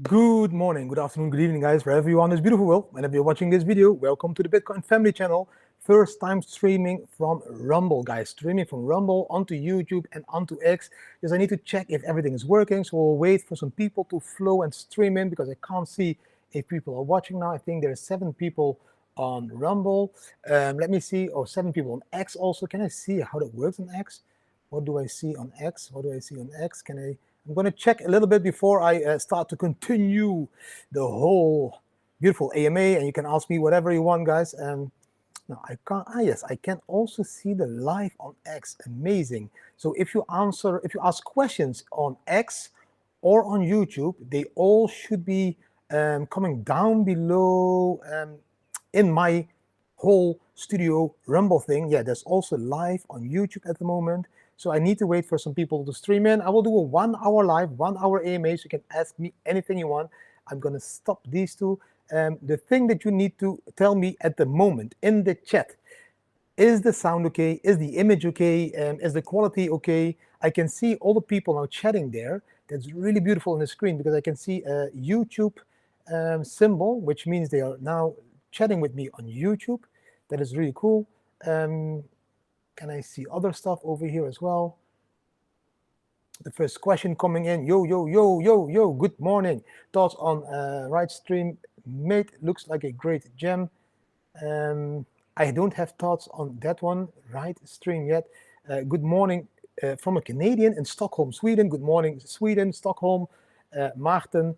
Good morning, good afternoon, good evening, guys, wherever you are in this beautiful world. Whenever you're watching this video, welcome to the Bitcoin Family Channel. First time streaming from Rumble, guys. Streaming from Rumble onto YouTube and onto X. Because I need to check if everything is working. So we'll wait for some people to flow and stream in because I can't see if people are watching now. I think there are 7 people on Rumble. Let me see. Oh, 7 people on X also. Can I see how that works on X? What do I see on X? What do I see on X? I'm going to check a little bit before I start to continue the whole beautiful AMA, and you can ask me whatever you want, guys. No, I can't. Yes, I can also see the live on X. Amazing. So if you ask questions on X or on YouTube, they all should be coming down below in my whole studio Rumble thing. Yeah, there's also live on YouTube at the moment. So I need to wait for some people to stream in. I will do a 1 hour live, 1 hour AMA, so you can ask me anything you want. I'm gonna stop these two. The thing that you need to tell me at the moment in the chat, is the sound okay? Is the image okay? Is the quality okay? I can see all the people now chatting there. That's really beautiful on the screen because I can see a YouTube symbol, which means they are now chatting with me on YouTube. That is really cool. Can I see other stuff over here as well? The first question coming in. Yo, yo, yo, yo, yo. Good morning. Thoughts on Right Stream Mate? Looks like a great gem. I don't have thoughts on that one, Right Stream yet. Good morning from a Canadian in Stockholm, Sweden. Good morning, Sweden, Stockholm. Maarten,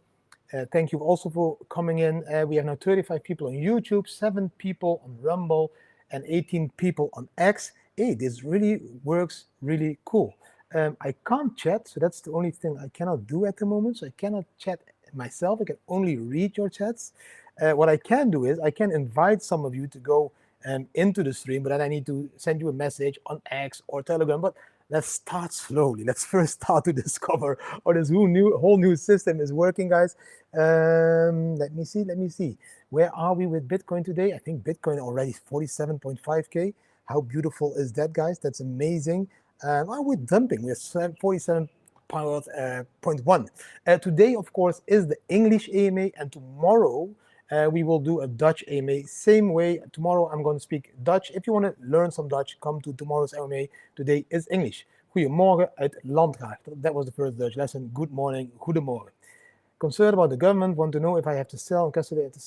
thank you also for coming in. We have now 35 people on YouTube, 7 people on Rumble, and 18 people on X. Hey, this really works really cool. I can't chat, so that's the only thing I cannot do at the moment. So I cannot chat myself. I can only read your chats. What I can do is I can invite some of you to go into the stream, but then I need to send you a message on X or Telegram. But let's start slowly. Let's first start to discover how this whole new system is working, guys. Let me see. Where are we with Bitcoin today? I think Bitcoin already is 47.5K. How beautiful is that, guys? That's amazing. We're dumping. We're 47.1. Today, of course, is the English AMA, and tomorrow we will do a Dutch AMA. Same way, tomorrow I'm going to speak Dutch. If you want to learn some Dutch, come to tomorrow's AMA. Today is English. Goedemorgen uit Landgraaf. That was the first Dutch lesson. Good morning, goedemorgen. Concerned about the government, want to know if I have to sell in custody to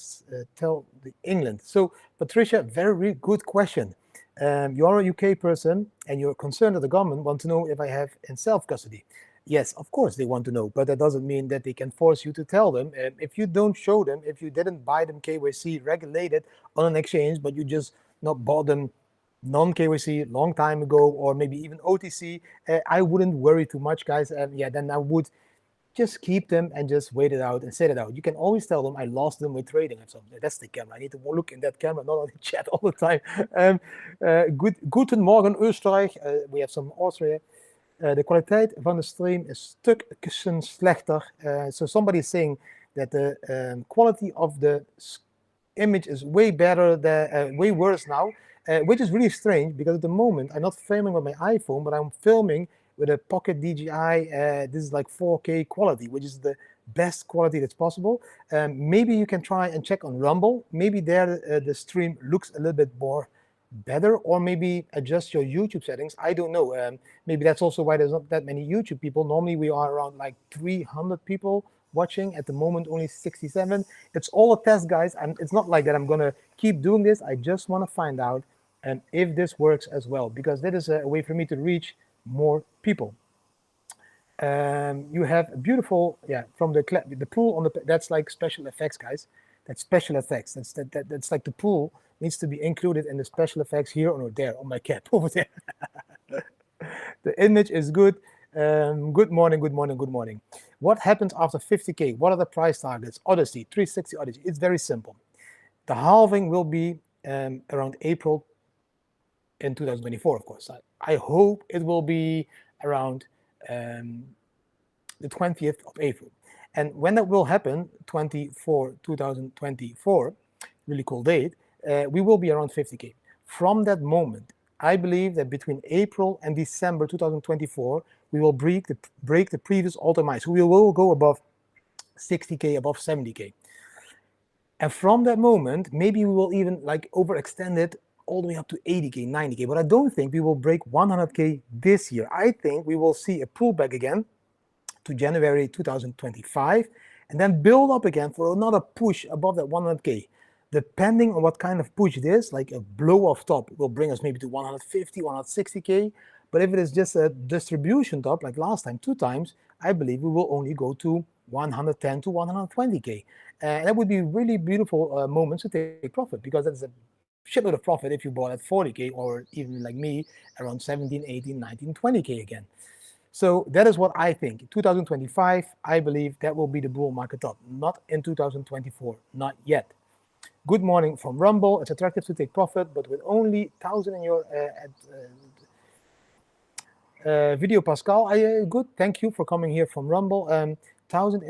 tell the England. So, Patricia, very good question. You're a UK person and you're concerned that the government want to know if I have in self-custody. Yes, of course they want to know, but that doesn't mean that they can force you to tell them. If you don't show them, if you didn't buy them KYC regulated on an exchange, but you just not bought them non-KYC long time ago, or maybe even OTC, I wouldn't worry too much, guys. Yeah, then I would just keep them and just wait it out and set it out. You can always tell them I lost them with trading and something. That's the camera. I need to look in that camera, not on the chat all the time. Guten Morgen, Oostenrijk. We have some Austria. De kwaliteit van de stream is stukjes slechter. So somebody is saying that the quality of the image is way better, way worse now, which is really strange because at the moment I'm not filming with my iPhone, but I'm filming with a Pocket DJI. This is like 4K quality, which is the best quality that's possible. Maybe you can try and check on Rumble. Maybe there the stream looks a little bit more better, or maybe adjust your YouTube settings. I don't know. Maybe that's also why there's not that many YouTube people. Normally we are around like 300 people watching. At the moment only 67. It's all a test, guys, and it's not like that I'm gonna keep doing this. I just want to find out if this works as well, because that is a way for me to reach more people. You have a beautiful, yeah, from the pool on the, that's like special effects, guys. That's special effects. That's like the pool needs to be included in the special effects here or there on my cap over there. The image is good. Good morning, good morning, good morning. What happens after 50K? What are the price targets? Odyssey, 360 Odyssey. It's very simple. The halving will be around April in 2024, of course. I hope it will be around the 20th of April. And when that will happen, 2024, really cool date, we will be around 50K. From that moment, I believe that between April and December 2024, we will break the previous all-time high. So we will go above 60K, above 70K. And from that moment, maybe we will even like overextend it all the way up to 80K, 90K. But I don't think we will break 100K this year. I think we will see a pullback again to January 2025, and then build up again for another push above that 100K. Depending on what kind of push it is, like a blow off top will bring us maybe to 150, 160K. But if it is just a distribution top, like last time, 2 times, I believe we will only go to 110 to 120K. And that would be really beautiful moments to take profit, because that's a shitload of profit if you bought at 40K, or even like me, around 17, 18, 19, 20K again. So that is what I think. 2025, I believe that will be the bull market top, not in 2024, not yet. Good morning from Rumble. It's attractive to take profit, but with only 1,000 in your video, Pascal. Good. Thank you for coming here from Rumble. 1,000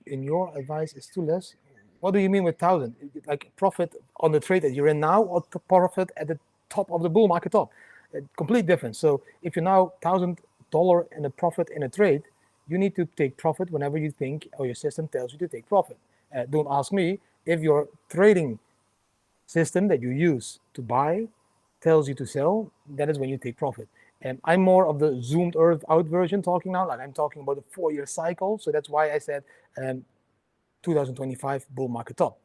in your advice is too less. What do you mean with 1,000? Like profit on the trade that you're in now, or profit at the top of the bull market top? Complete difference. So if you're now $1,000 in a profit in a trade, you need to take profit whenever you think or your system tells you to take profit. Don't ask me. If your trading system that you use to buy tells you to sell, that is when you take profit. And I'm more of the zoomed out version talking now, like I'm talking about a 4-year cycle. So that's why I said 2025 bull market top.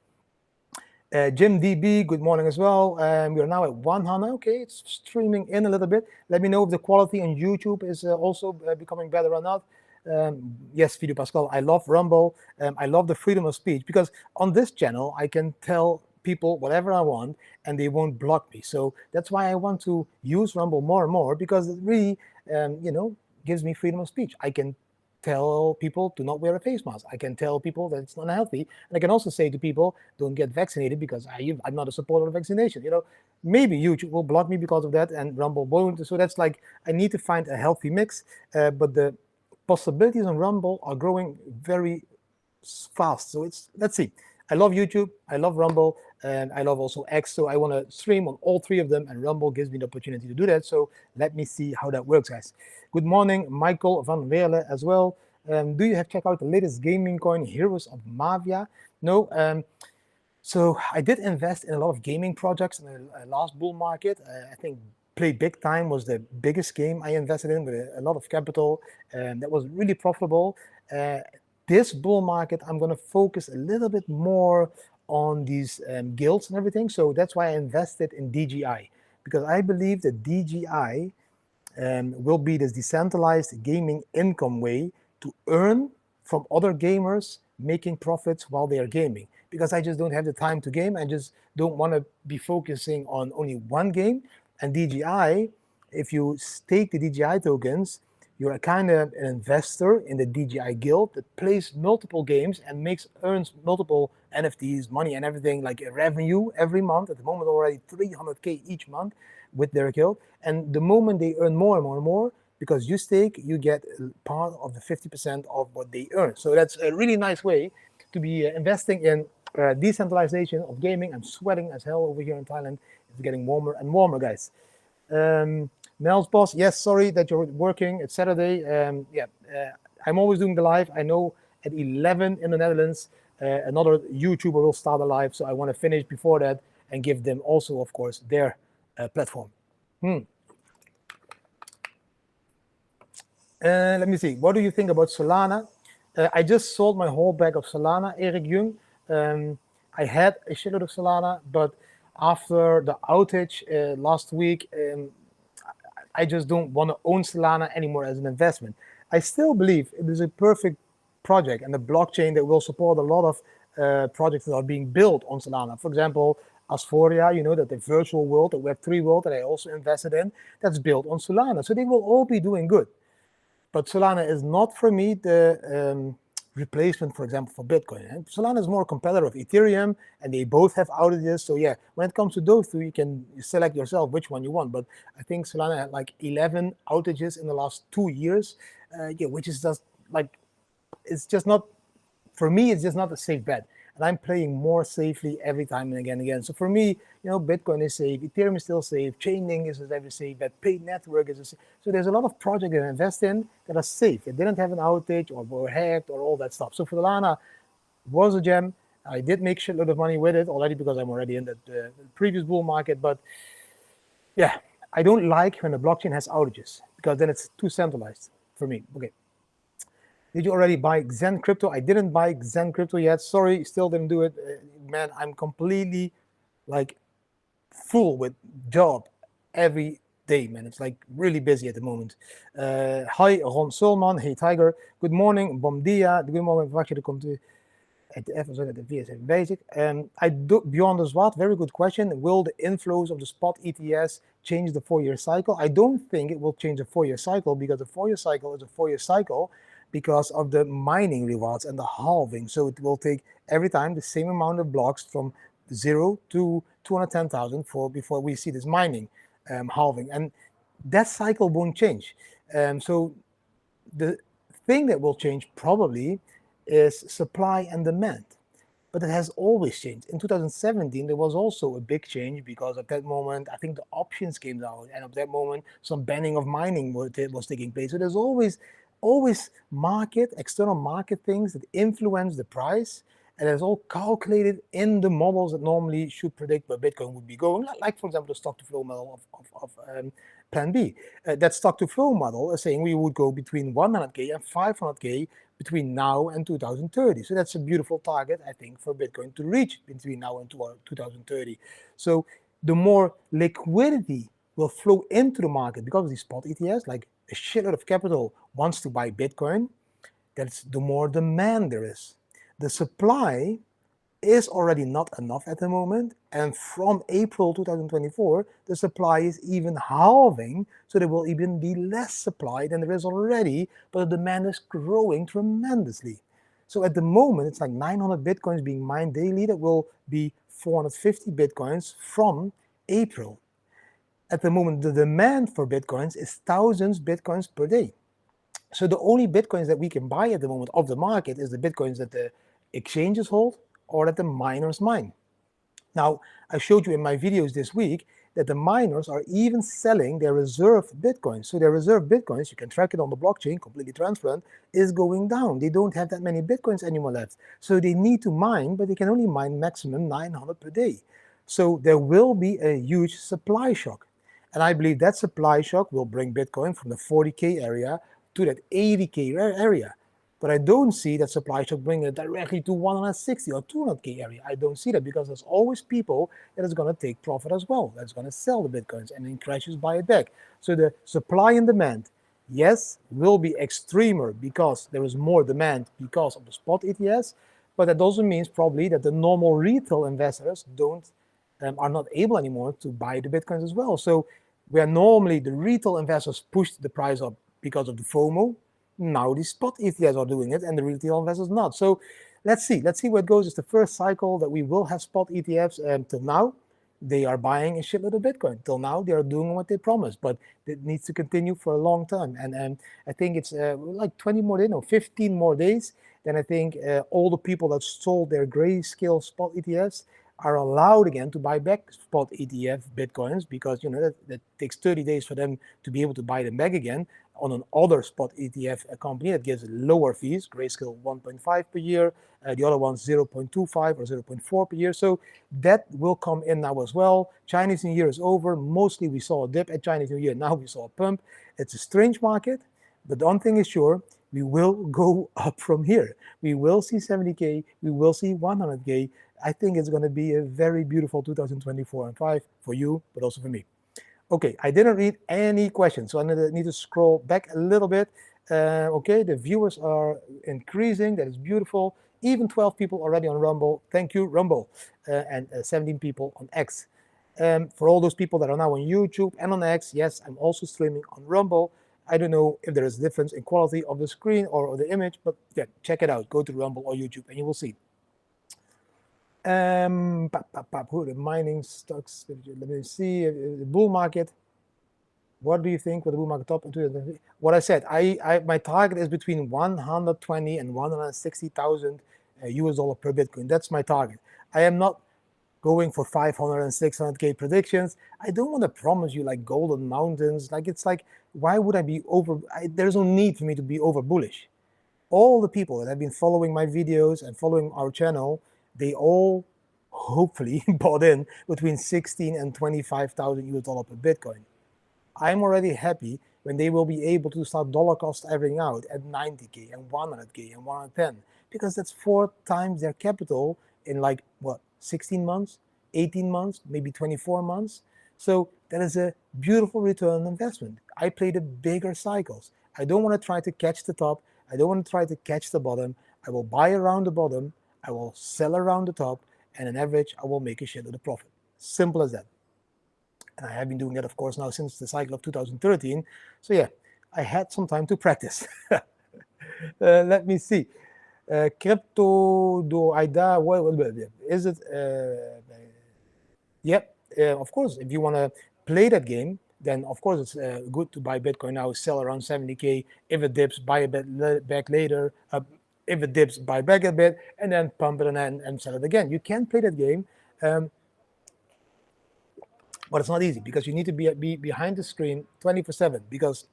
Jim DB, good morning as well. We are now at 100. Okay, it's streaming in a little bit. Let me know if the quality on YouTube is also becoming better or not. Yes, Video Pascal, I love Rumble. I love the freedom of speech, because on this channel, I can tell people whatever I want and they won't block me. So that's why I want to use Rumble more and more, because it really, gives me freedom of speech. I can tell people to not wear a face mask. I can tell people that it's not healthy. And I can also say to people, don't get vaccinated, because I'm not a supporter of vaccination. Maybe YouTube will block me because of that, and Rumble won't. So that's like, I need to find a healthy mix. But the possibilities on Rumble are growing very fast. So let's see. I love YouTube, I love Rumble, and I love also X. So I want to stream on all 3 of them, and Rumble gives me the opportunity to do that. So let me see how that works, guys. Good morning, Michael van Weerle as well. Do you have checked out the latest gaming coin, Heroes of Mavia? No. So I did invest in a lot of gaming projects in the last bull market. I think Play Big Time was the biggest game I invested in with a lot of capital, and that was really profitable. This bull market, I'm going to focus a little bit more on these guilds and everything. So that's why I invested in DGI, because I believe that DGI will be this decentralized gaming income way to earn from other gamers making profits while they are gaming. Because I just don't have the time to game. I just don't want to be focusing on only one game. And DGI, if you stake the DGI tokens, you're a kind of an investor in the DGI guild that plays multiple games and earns multiple NFTs, money and everything, like a revenue every month. At the moment, already 300K each month with their guild. And the moment they earn more and more and more, because you stake, you get part of the 50% of what they earn. So that's a really nice way to be investing in decentralization of gaming. I'm sweating as hell over here in Thailand. It's getting warmer and warmer, guys. Mel's boss, yes, sorry that you're working. It's Saturday. I'm always doing the live. I know at 11 in the Netherlands, another YouTuber will start a live. So I want to finish before that and give them also, of course, their platform. Let me see. What do you think about Solana? I just sold my whole bag of Solana, Eric Jung. I had a shitload of Solana, but after the outage last week, I just don't want to own Solana anymore as an investment. I still believe it is a perfect project and a blockchain that will support a lot of projects that are being built on Solana. For example, Asphoria, that the virtual world, the Web3 world that I also invested in, that's built on Solana. So they will all be doing good. But Solana is not for me the replacement, for example, for Bitcoin. And Solana is more a competitor of Ethereum, and they both have outages. So yeah, when it comes to those 2, you can select yourself which one you want. But I think Solana had like 11 outages in the last 2 years, which is just like, it's just not, for me, it's just not a safe bet. And I'm playing more safely every time and again. So for me, Bitcoin is safe, Ethereum is still safe, Chainlink is very safe, that Paid Network is safe. So there's a lot of projects that I invest in that are safe. It didn't have an outage or were hacked or all that stuff. So for Solana, was a gem. I did make shitload of money with it already because I'm already in the previous bull market. But yeah, I don't like when the blockchain has outages because then it's too centralized for me. Okay. Did you already buy Zen Crypto? I didn't buy Zen Crypto yet. Sorry, still didn't do it. Man, I'm completely like full with job every day, man. It's like really busy at the moment. Hi, Ron Solman. Hey, Tiger. Good morning. Bom dia. Good morning. Wacht je, er komt at the episode at the VSF Basic. I do beyond the SWAT. Very good question. Will the inflows of the spot ETS change the 4-year cycle? I don't think it will change the 4-year cycle because the 4-year cycle is a 4-year cycle because of the mining rewards and the halving. So it will take every time the same amount of blocks from 0 to 210,000 before we see this mining halving, and that cycle won't change. So the thing that will change probably is supply and demand, but it has always changed. In 2017, there was also a big change because at that moment, I think the options came out, and at that moment, some banning of mining was taking place. So there's always external market things that influence the price, and it's all calculated in the models that normally should predict where Bitcoin would be going. Like for example, the stock to flow model of Plan B. That stock to flow model is saying we would go between 100K and 500K between now and 2030. So that's a beautiful target, I think, for Bitcoin to reach between now and 2030. So the more liquidity will flow into the market because of these spot ETFs, like a shitload of capital wants to buy Bitcoin, that's the more demand there is. The supply is already not enough at the moment, and from April 2024, the supply is even halving, so there will even be less supply than there is already, but the demand is growing tremendously. So at the moment, it's like 900 Bitcoins being mined daily. That will be 450 Bitcoins from April. At the moment, the demand for Bitcoins is thousands Bitcoins per day. So the only Bitcoins that we can buy at the moment of the market is the Bitcoins that the exchanges hold or that the miners mine. Now, I showed you in my videos this week that the miners are even selling their reserve Bitcoins. So their reserve Bitcoins, you can track it on the blockchain, completely transparent, is going down. They don't have that many Bitcoins anymore left. So they need to mine, but they can only mine maximum 900 per day. So there will be a huge supply shock. And I believe that supply shock will bring Bitcoin from the 40K area to that 80K area. But I don't see that supply shock bringing it directly to 160 or 200K area. I don't see that because there's always people that is going to take profit as well. That's going to sell the Bitcoins and in crashes buy it back. So the supply and demand, yes, will be extremer because there is more demand because of the spot ETS. But that also means probably that the normal retail investors are not able anymore to buy the Bitcoins as well. So where normally the retail investors pushed the price up because of the FOMO, now the spot ETFs are doing it and the retail investors not. So let's see where it goes. It's the first cycle that we will have spot ETFs. Till now, they are buying a shitload of Bitcoin. Till now, they are doing what they promised, but it needs to continue for a long time. And I think it's like 20 more days, no, 15 more days. Then I think all the people that sold their grayscale spot ETFs are allowed again to buy back spot ETF Bitcoins because that takes 30 days for them to be able to buy them back again on an other spot ETF company that gives lower fees, Grayscale 1.5 per year, the other one's 0.25 or 0.4 per year. So that will come in now as well. Chinese New Year is over. Mostly we saw a dip at Chinese New Year. Now we saw a pump. It's a strange market, but one thing is sure, we will go up from here. We will see 70K, we will see 100K. I think it's going to be a very beautiful 2024 and 5 for you, but also for me. Okay, I didn't read any questions, so I need to scroll back a little bit. Okay, the viewers are increasing. That is beautiful. Even 12 people already on Rumble. Thank you, Rumble. And 17 people on X. For all those people that are now on YouTube and on X, yes, I'm also streaming on Rumble. I don't know if there is a difference in quality of the screen or the image, but yeah, check it out. Go to Rumble or YouTube and you will see. The mining stocks. Let me see the bull market. What do you think for the bull market top? What I said, my target is between 120 and 160,000 US dollar per Bitcoin. That's my target. I am not going for 500 and 600K predictions. I don't want to promise you like golden mountains. Like it's like, why would I be there's no need for me to be over bullish. all the people that have been following my videos and following our channel, they all hopefully bought in between 16 and 25,000 US dollar per Bitcoin. I'm already happy when they will be able to start dollar cost averaging out at 90K and 100K and 110, because that's 4 times their capital in like, what, 16 months, 18 months, maybe 24 months. So that is a beautiful return on investment. I play the bigger cycles. I don't want to try to catch the top. I don't want to try to catch the bottom. I will buy around the bottom. I will sell around the top. And on average, I will make a shitload of profit. Simple as that. And I have been doing that, of course, now since the cycle of 2013. So yeah, I had some time to practice. Let me see. Crypto do IDA, well, is it? Yep, of course, if you want to play that game, then of course it's good to buy Bitcoin now, sell around 70K. If it dips, buy a bit back later. If it dips, buy back a bit, and then pump it and sell it again. You can play that game, but it's not easy because you need to be behind the screen 24/7. Because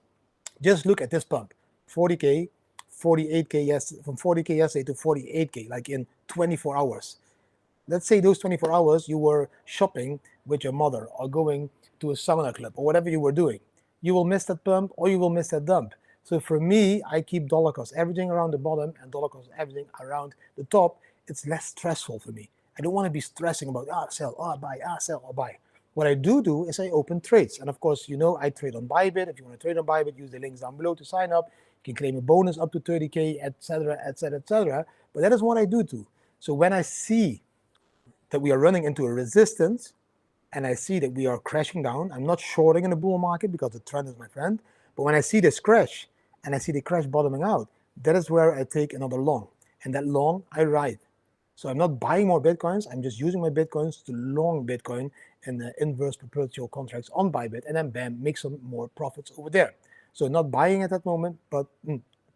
just look at this pump, 40K, 48K, yes, from 40K yesterday to 48K, like in 24 hours. Let's say those 24 hours you were shopping with your mother or going to a sauna club or whatever you were doing. You will miss that pump or you will miss that dump. So for me, I keep dollar cost averaging around the bottom and dollar cost averaging around the top. It's less stressful for me. I don't want to be stressing about, sell, buy, sell, or buy. What I do is I open trades. And of course, you know, I trade on Bybit. If you want to trade on Bybit, use the links down below to sign up. You can claim a bonus up to 30K, etc., etc., etc. But that is what I do too. So when I see that we are running into a resistance and I see that we are crashing down, I'm not shorting in the bull market because the trend is my friend. But when I see this crash and I see the crash bottoming out, that is where I take another long. And that long, I ride. So I'm not buying more Bitcoins. I'm just using my Bitcoins to long Bitcoin in the inverse perpetual contracts on Bybit, and then bam, make some more profits over there. So not buying at that moment, but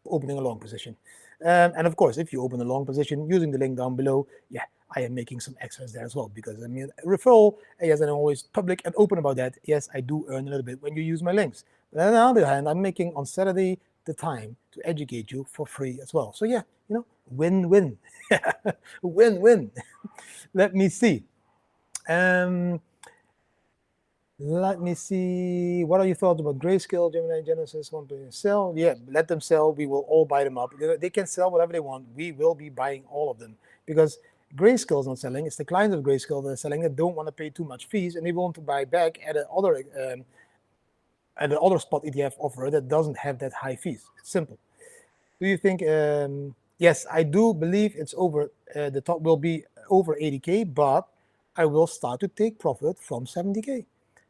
opening a long position. And of course, if you open a long position using the link down below, yeah, I am making some extras there as well, because I mean, referral, yes, and I'm always public and open about that. Yes, I do earn a little bit when you use my links. But on the other hand, I'm making on Saturday the time to educate you for free as well. So yeah, you know, win-win. Win-win. Let me see. Let me see. What are your thoughts about Grayscale, Gemini, Genesis, 1 billion? Sell? Yeah, let them sell. We will all buy them up. They can sell whatever they want. We will be buying all of them, because Grayscale is not selling. It's the clients of Grayscale that are selling, that don't want to pay too much fees, and they want to buy back at another spot ETF offer that doesn't have that high fees. It's simple. Do you think? Yes, I do believe it's over. The top will be over 80K, but I will start to take profit from 70K.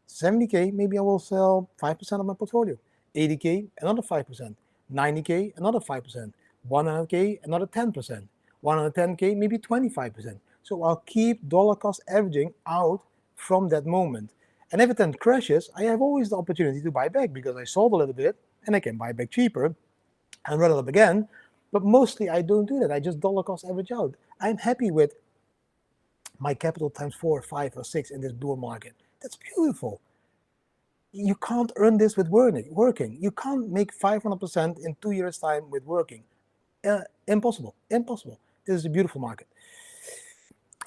70K, maybe I will sell 5% of my portfolio. 80K, another 5%. 90K, another 5%. 100K, another 10%. 110K, maybe 25%. So I'll keep dollar cost averaging out from that moment. And if it then crashes, I have always the opportunity to buy back, because I sold a little bit and I can buy back cheaper and run it up again. But mostly I don't do that. I just dollar cost average out. I'm happy with my capital times 4 or 5 or 6 in this bull market. That's beautiful. You can't earn this with working. You can't make 500% in 2 years' time with working. Impossible. Impossible. This is a beautiful market.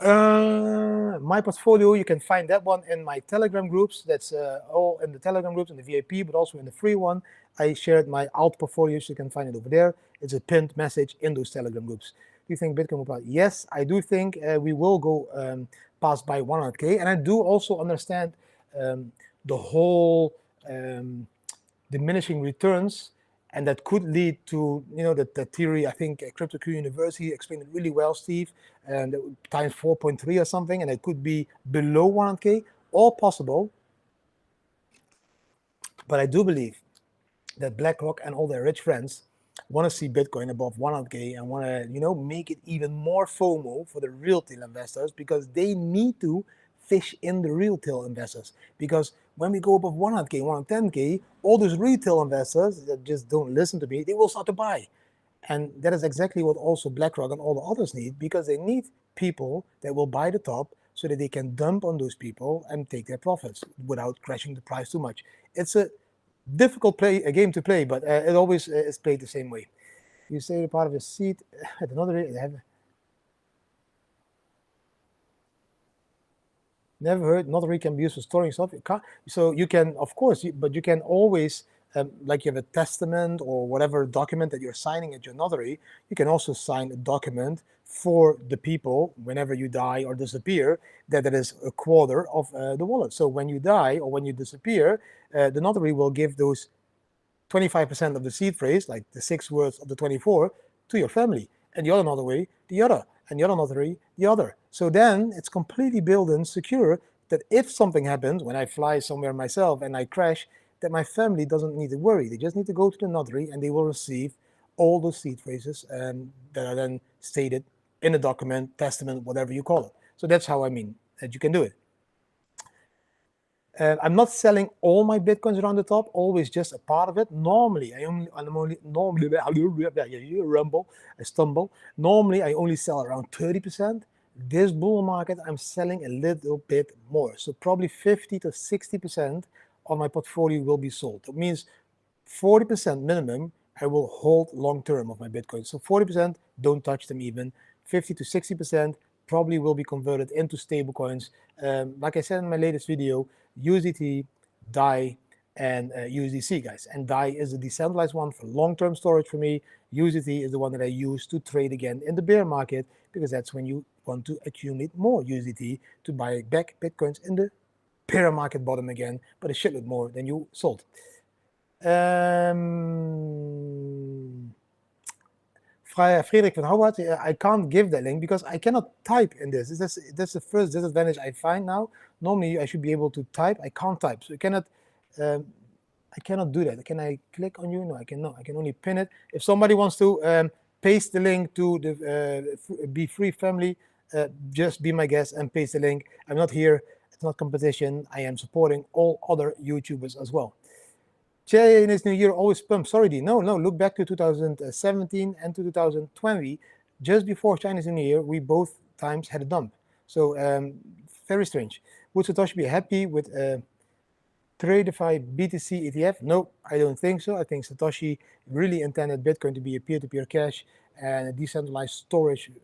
My portfolio, you can find that one in my Telegram groups. That's all in the Telegram groups, in the VIP, but also in the free one. I shared my alt portfolio, so you can find it over there. It's a pinned message in those Telegram groups. Do you think Bitcoin will pass? Yes, I do think we will go past by 100K. And I do also understand the whole diminishing returns, and that could lead to, you know, that theory. I think CryptoQ University explained it really well, Steve, and times 4.3 or something, and it could be below 100K, all possible. But I do believe that BlackRock and all their rich friends want to see Bitcoin above 100K and want to, you know, make it even more FOMO for the retail investors, because they need to fish in the retail investors. Because when we go above 100K, 110K, all those retail investors that just don't listen to me, they will start to buy. And that is exactly what also BlackRock and all the others need, because they need people that will buy the top so that they can dump on those people and take their profits without crashing the price too much. It's a difficult game to play, but it always is played the same way. you say part of a seed at another, never heard notary can be used for storing stuff. So you can, of course, but you can always, like you have a testament or whatever document that you're signing at your notary, you can also sign a document for the people whenever you die or disappear that is a quarter of the wallet. So when you die or when you disappear, the notary will give those 25% of the seed phrase, like the 6 words of the 24, to your family, and the other notary, the other, and the other notary, the other. So then it's completely built in secure that if something happens when I fly somewhere myself and I crash, that my family doesn't need to worry. They just need to go to the notary and they will receive all those seed phrases that are then stated in a document, testament, whatever you call it. So that's how I mean that you can do it. I'm not selling all my Bitcoins around the top, always just a part of it. Normally, I stumble. Normally, I only sell around 30%. This bull market, I'm selling a little bit more. So probably 50 to 60% of my portfolio will be sold. That means 40% minimum I will hold long term of my Bitcoin. So 40% don't touch them even. 50 to 60% probably will be converted into stable coins. Like I said in my latest video, USDT, DAI, and USDC, guys. And DAI is a decentralized one for long-term storage for me. USDT is the one that I use to trade again in the bear market, because that's when you want to accumulate more USDT to buy back Bitcoins in the bear market bottom again, but a shitload more than you sold. Friedrich van Howard, I can't give that link because I cannot type in this. That's the first disadvantage I find now. Normally I should be able to type. I can't type, so I cannot do that. Can I click on you? No, I cannot. I can only pin it. If somebody wants to paste the link to the Be Free family, just be my guest and paste the link. I'm not here. It's not competition. I am supporting all other YouTubers as well. Chinese New Year always pumped. Sorry, D. No. Look back to 2017 and to 2020. Just before Chinese New Year, we both times had a dump. So very strange. Would Satoshi be happy with Tradeify BTC ETF? No, I don't think so. I think Satoshi really intended Bitcoin to be a peer-to-peer cash and a decentralized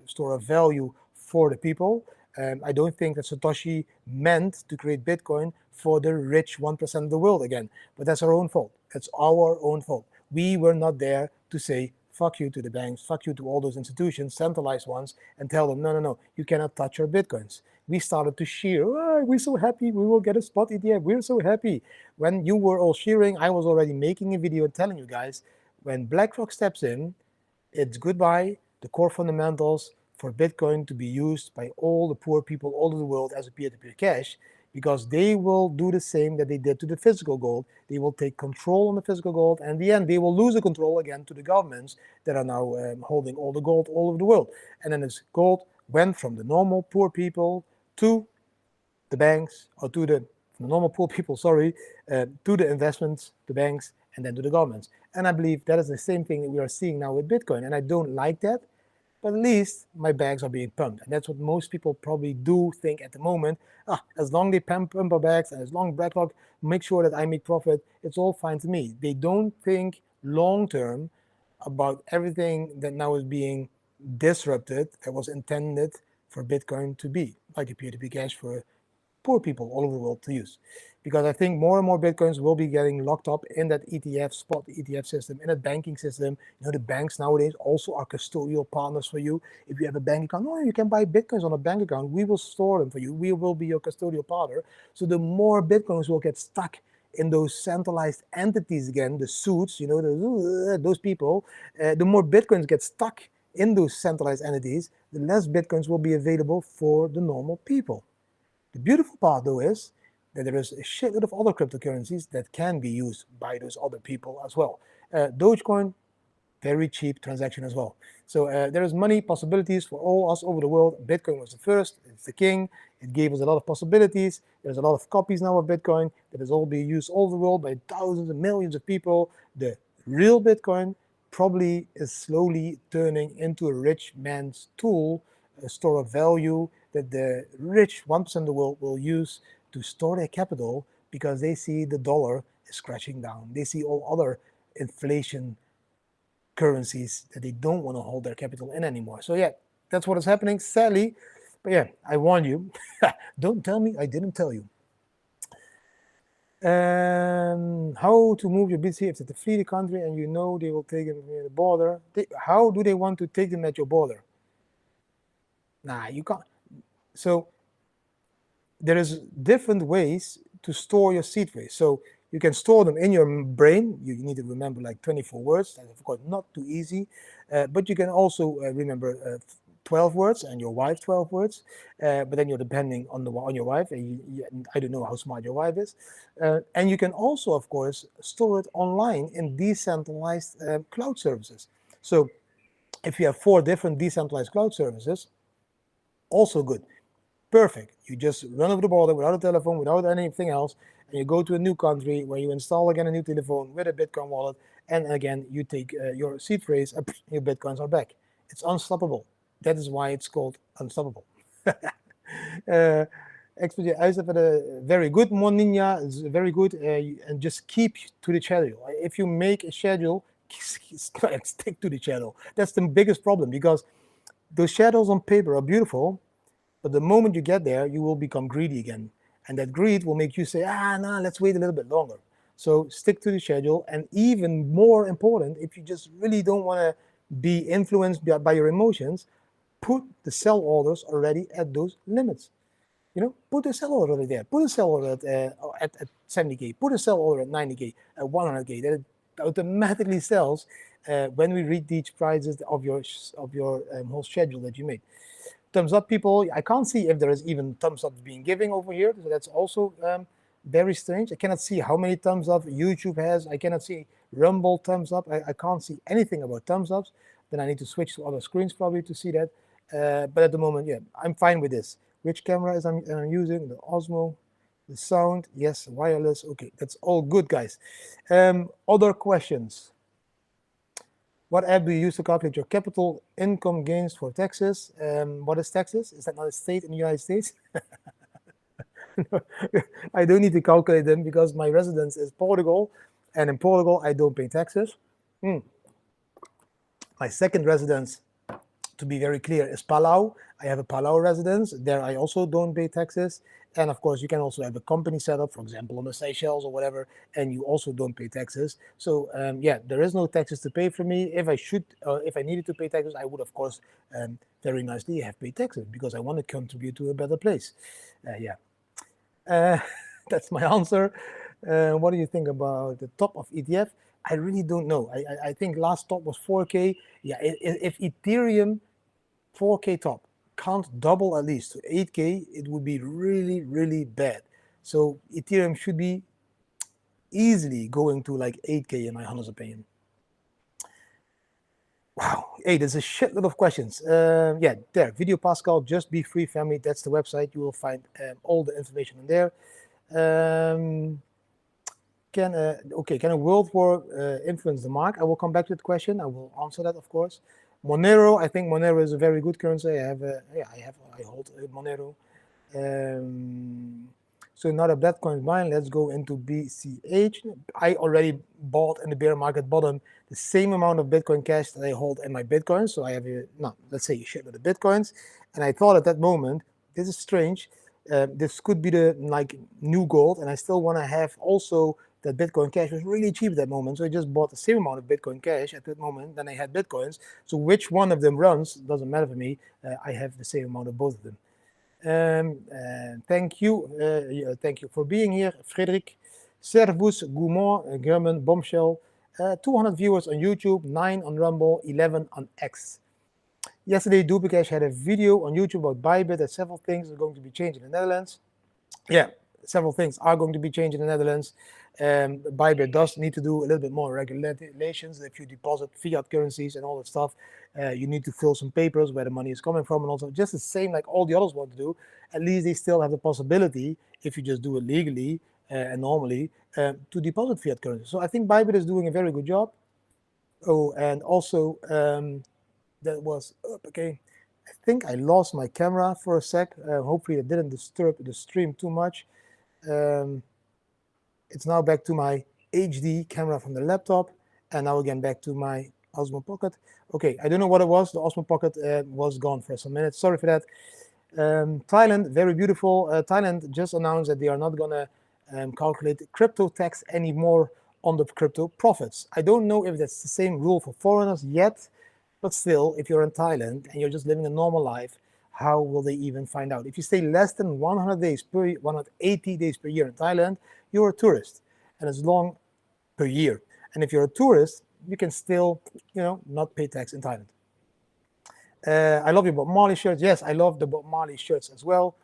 store of value for the people. I don't think that Satoshi meant to create Bitcoin for the rich 1% of the world again, but that's our own fault. That's our own fault. We were not there to say, fuck you to the banks, fuck you to all those institutions, centralized ones, and tell them, no, you cannot touch our Bitcoins. We started to cheer, oh, we're so happy, we will get a spot ETF, we're so happy. When you were all cheering, I was already making a video and telling you guys, when BlackRock steps in, it's goodbye, the core fundamentals for Bitcoin to be used by all the poor people all over the world as a peer-to-peer cash, because they will do the same that they did to the physical gold. They will take control on the physical gold, and in the end, they will lose the control again to the governments that are now holding all the gold all over the world. And then this gold went from the normal poor people to the banks, or to the normal poor people, to the investments, the banks, and then to the governments. And I believe that is the same thing that we are seeing now with Bitcoin, and I don't like that. But at least my bags are being pumped. And that's what most people probably do think at the moment. As long as they pump our bags, and as long as BlackRock make sure that I make profit, it's all fine to me. They don't think long-term about everything that now is being disrupted, that was intended for Bitcoin to be, like a peer-to-peer cash for poor people all over the world to use. Because I think more and more Bitcoins will be getting locked up in that spot ETF system, in that banking system. You know, the banks nowadays also are custodial partners for you. If you have a bank account, you can buy Bitcoins on a bank account. We will store them for you. We will be your custodial partner. So the more Bitcoins will get stuck in those centralized entities again, the suits, those people, the more Bitcoins get stuck in those centralized entities, the less Bitcoins will be available for the normal people. The beautiful part, though, is that there is a shitload of other cryptocurrencies that can be used by those other people as well. Dogecoin, very cheap transaction as well. So there is money possibilities for all us over the world. Bitcoin was the first, it's the king. It gave us a lot of possibilities. There's a lot of copies now of Bitcoin that is all being used all over the world by thousands and millions of people. The real Bitcoin probably is slowly turning into a rich man's tool, a store of value that the rich 1% of the world will use to store their capital, because they see the dollar is crashing down. They see all other inflation currencies that they don't want to hold their capital in anymore. So yeah, that's what is happening, sadly. But yeah, I warn you. Don't tell me I didn't tell you. How to move your BTC if they flee the country and you know they will take them near the border? How do they want to take them at your border? Nah, you can't. So there is different ways to store your seed phrase. So you can store them in your brain. You need to remember like 24 words. That's of course not too easy, but you can also remember 12 words and your wife 12 words. But then you're depending on your wife. And I don't know how smart your wife is. And you can also, of course, store it online in decentralized cloud services. So if you have 4 different decentralized cloud services, also good. Perfect. You just run over the border without a telephone, without anything else, and you go to a new country where you install again a new telephone with a Bitcoin wallet, and again you take your seed phrase, your Bitcoins are back. It's unstoppable. That is why it's called unstoppable. Expedition Ice very good. Moninja is very good, and just keep to the schedule. If you make a schedule, stick to the schedule. That's the biggest problem, because those schedules on paper are beautiful, but the moment you get there, you will become greedy again. And that greed will make you say, no, let's wait a little bit longer. So stick to the schedule. And even more important, if you just really don't want to be influenced by your emotions, put the sell orders already at those limits. Put a sell order already there. Put a sell order at 70K. Put a sell order at 90K, at 100K. That it automatically sells when we reach these prices of your whole schedule that you made. Thumbs up, people. I can't see if there is even thumbs up being given over here. So that's also very strange. I cannot see how many thumbs up YouTube has. I cannot see Rumble thumbs up. I can't see anything about thumbs ups. Then I need to switch to other screens probably to see that. But at the moment, yeah, I'm fine with this. Which camera is I'm using? The Osmo, the sound, yes, wireless. Okay, that's all good, guys. Other questions? What app do you use to calculate your capital income gains for taxes? What is taxes? Is that not a state in the United States? I don't need to calculate them because my residence is Portugal, and in Portugal I don't pay taxes. My second residence, to be very clear, is Palau. I have a Palau residence. There I also don't pay taxes. And of course, you can also have a company set up, for example, on the Seychelles or whatever, and you also don't pay taxes. So yeah, there is no taxes to pay for me. If I needed to pay taxes, I would, of course, very nicely have paid taxes because I want to contribute to a better place. Yeah, that's my answer. What do you think about the top of ETF? I really don't know. I think last top was 4K. Yeah, if Ethereum 4K top can't double at least to 8K, it would be really, really bad. So Ethereum should be easily going to like 8K in my honest opinion. Wow, hey, there's a shitload of questions. Yeah, there, Video Pascal, Just Be Free Family, that's the website. You will find all the information in there. Can a world war influence the mark? I will come back to that question. I will answer that, of course. Monero, I think Monero is a very good currency. I hold Monero. So not a Bitcoin buying. Let's go into BCH. I already bought in the bear market bottom the same amount of Bitcoin Cash that I hold in my Bitcoin. So I have let's say a shitload of Bitcoins. And I thought at that moment, this is strange. This could be the new gold, and I still want to have also that Bitcoin Cash was really cheap at that moment. So I just bought the same amount of Bitcoin Cash at that moment. Then I had Bitcoins. So which one of them runs doesn't matter for me. I have the same amount of both of them. Thank you. Thank you for being here, Frederick. Servus, Goumont, German, Bombshell. 200 viewers on YouTube, 9 on Rumble, 11 on X. Yesterday, Dubicash had a video on YouTube about Bybit that several things are going to be changed in the Netherlands. Yeah, several things are going to be changed in the Netherlands. Bybit does need to do a little bit more regulations. If you deposit fiat currencies and all that stuff, you need to fill some papers where the money is coming from, and also just the same like all the others want to do. At least they still have the possibility, if you just do it legally and normally, to deposit fiat currency. So I think Bybit is doing a very good job. Oh, and also that was up. Okay, I think I lost my camera for a sec. Hopefully it didn't disturb the stream too much. It's now back to my HD camera from the laptop, and now again back to my Osmo Pocket. Okay, I don't know what it was. The Osmo Pocket was gone for some minutes. Sorry for that. Thailand, very beautiful. Thailand just announced that they are not going to calculate crypto tax anymore on the crypto profits. I don't know if that's the same rule for foreigners yet, but still, if you're in Thailand and you're just living a normal life, how will they even find out? If you stay less than 100 days per 180 days per year in Thailand, you're a tourist, and it's long per year. And if you're a tourist, you can still, not pay tax in Thailand. I love your Bob Marley shirts. Yes, I love the Bob Marley shirts as well.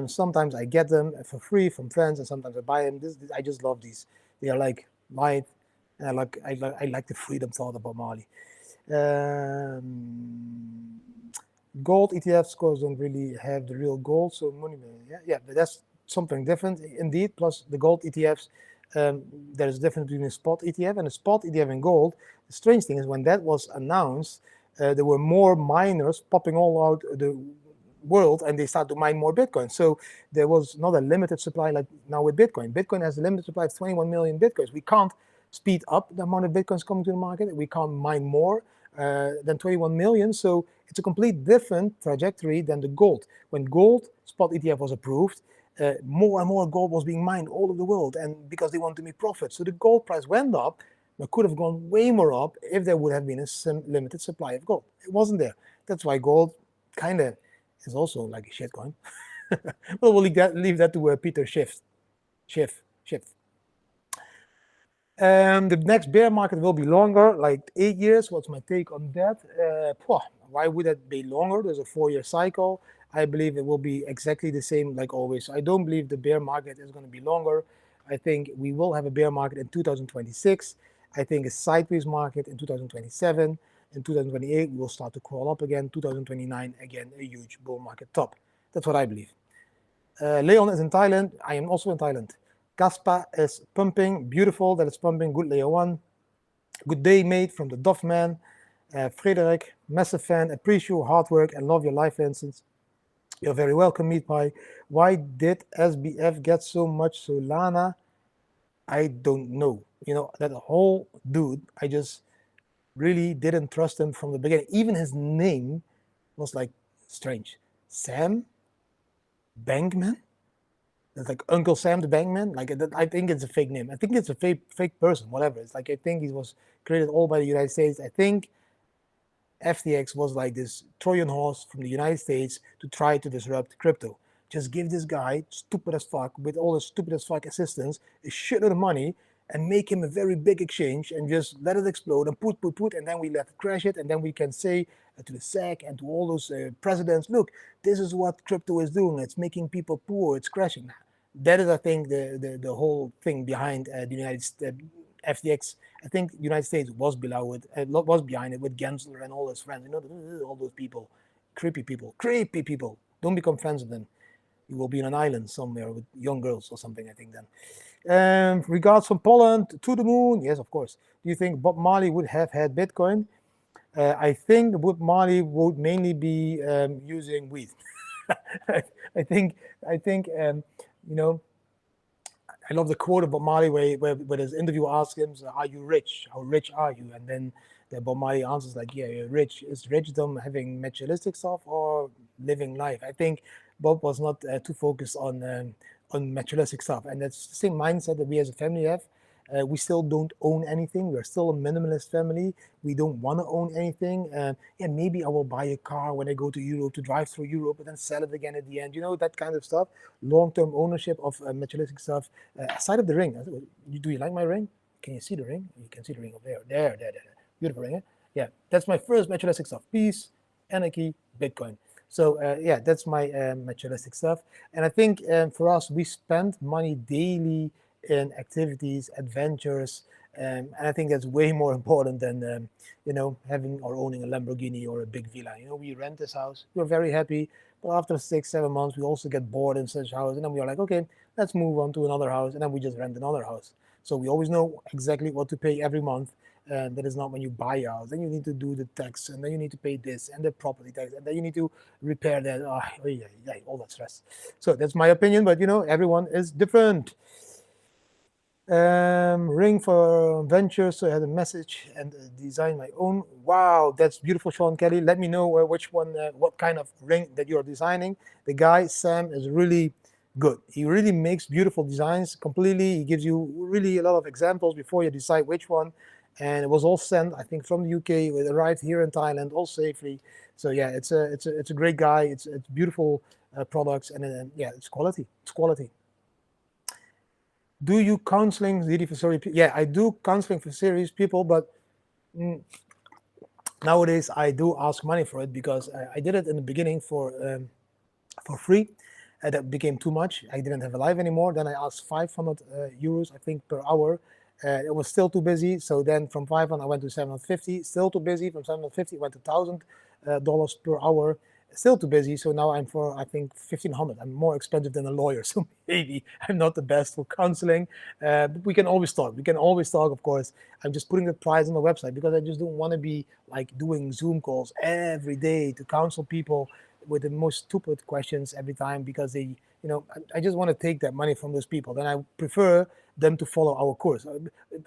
Sometimes I get them for free from friends, and sometimes I buy them. I just love these. They are like light, and I like the freedom thought of Bob Marley. Gold ETFs, of course, don't really have the real gold, so money. Yeah, but that's something different indeed. Plus the gold ETFs, there is a difference between a spot ETF and a spot ETF in gold. The strange thing is when that was announced, there were more miners popping all out the world, and they start to mine more Bitcoin. So there was not a limited supply like now with Bitcoin. Bitcoin has a limited supply of 21 million Bitcoins. We can't speed up the amount of Bitcoins coming to the market. We can't mine more than 21 million. So it's a complete different trajectory than the gold. When gold spot ETF was approved, more and more gold was being mined all over the world, and because they wanted to make profit. So the gold price went up, but could have gone way more up if there would have been a limited supply of gold. It wasn't there. That's why gold kind of is also like a shitcoin. Well, we'll leave that to Peter Schiff. The next bear market will be longer, like 8 years. What's my take on that? Why would that be longer? There's a 4-year cycle. I believe it will be exactly the same like always. I don't believe the bear market is going to be longer. I think we will have a bear market in 2026. I think a sideways market in 2027. In 2028, we will start to crawl up again. 2029, again, a huge bull market top. That's what I believe. Leon is in Thailand. I am also in Thailand. Kaspa is pumping. Beautiful that it's pumping. Good, Leo 1. Good day, mate, from the Dove Man. Frederick, massive fan. Appreciate your hard work and love your life lessons. You're very welcome, Meat Pie. Why did SBF get so much Solana? I don't know. That whole dude, I just really didn't trust him from the beginning. Even his name was like strange. Sam Bankman? It's like Uncle Sam the Bankman. Like I think it's a fake name. I think it's a fake person, whatever. It's like I think he was created all by the United States. I think FTX was like this Trojan horse from the United States to try to disrupt crypto. Just give this guy, stupid as fuck, with all his stupid as fuck assistants, a shitload of money, and make him a very big exchange and just let it explode and put, and then we let it crash it, and then we can say to the SEC and to all those presidents, look, this is what crypto is doing. It's making people poor. It's crashing. That is, I think, the whole thing behind the United States. FTX, I think the United States was behind it with Gensler and all his friends. All those people, creepy people. Don't become friends with them. You will be on an island somewhere with young girls or something, I think then. Regards from Poland to the moon. Yes, of course. Do you think Bob Marley would have had Bitcoin? I think Bob Marley would mainly be using weed. I think I love the quote of Bob Marley where his interviewer asks him, "Are you rich? How rich are you?" And then Bob Marley answers like, "Yeah, you're rich. Is richdom having materialistic stuff or living life?" I think Bob was not too focused on materialistic stuff, and that's the same mindset that we as a family have. We still don't own anything. We're still a minimalist family. We don't want to own anything. Maybe I will buy a car when I go to Europe to drive through Europe and then sell it again at the end. That kind of stuff. Long-term ownership of materialistic stuff. Aside of the ring. Do you like my ring? Can you see the ring? You can see the ring over there. There. Beautiful ring, eh? Yeah, that's my first materialistic stuff. Peace, anarchy, Bitcoin. So that's my materialistic stuff. And I think for us, we spend money daily in activities, adventures, and I think that's way more important than having or owning a Lamborghini or a big villa. We rent this house, we're very happy, but after 6-7 months, we also get bored in such house, and then we're like, okay, let's move on to another house, and then we just rent another house. So we always know exactly what to pay every month. And that is not when you buy a house. Then you need to do the tax, and then you need to pay this and the property tax, and then you need to repair that. All that stress. So that's my opinion, but everyone is different. Ring for Ventures, so I had a message and design my own. Wow, that's beautiful, Sean Kelly. Let me know which one, what kind of ring that you're designing. The guy, Sam, is really good. He really makes beautiful designs completely. He gives you really a lot of examples before you decide which one. And it was all sent, I think, from the UK. It arrived here in Thailand, all safely. So yeah, it's a great guy. It's beautiful products, and yeah, it's quality. It's quality. Do you counseling really for serious people? Yeah, I do counseling for serious people, but nowadays I do ask money for it because I did it in the beginning for free. That became too much. I didn't have a life anymore. Then I asked 500 euros, I think, per hour. It was still too busy. So then from 500 I went to 750. Still too busy. From 750 went to $1,000 per hour. Still too busy. So now I'm for, I think, 1,500. I'm more expensive than a lawyer. So maybe I'm not the best for counseling. But we can always talk. We can always talk, of course. I'm just putting the price on the website because I just don't want to be like doing Zoom calls every day to counsel people with the most stupid questions every time because I just want to take that money from those people. Then I prefer them to follow our course.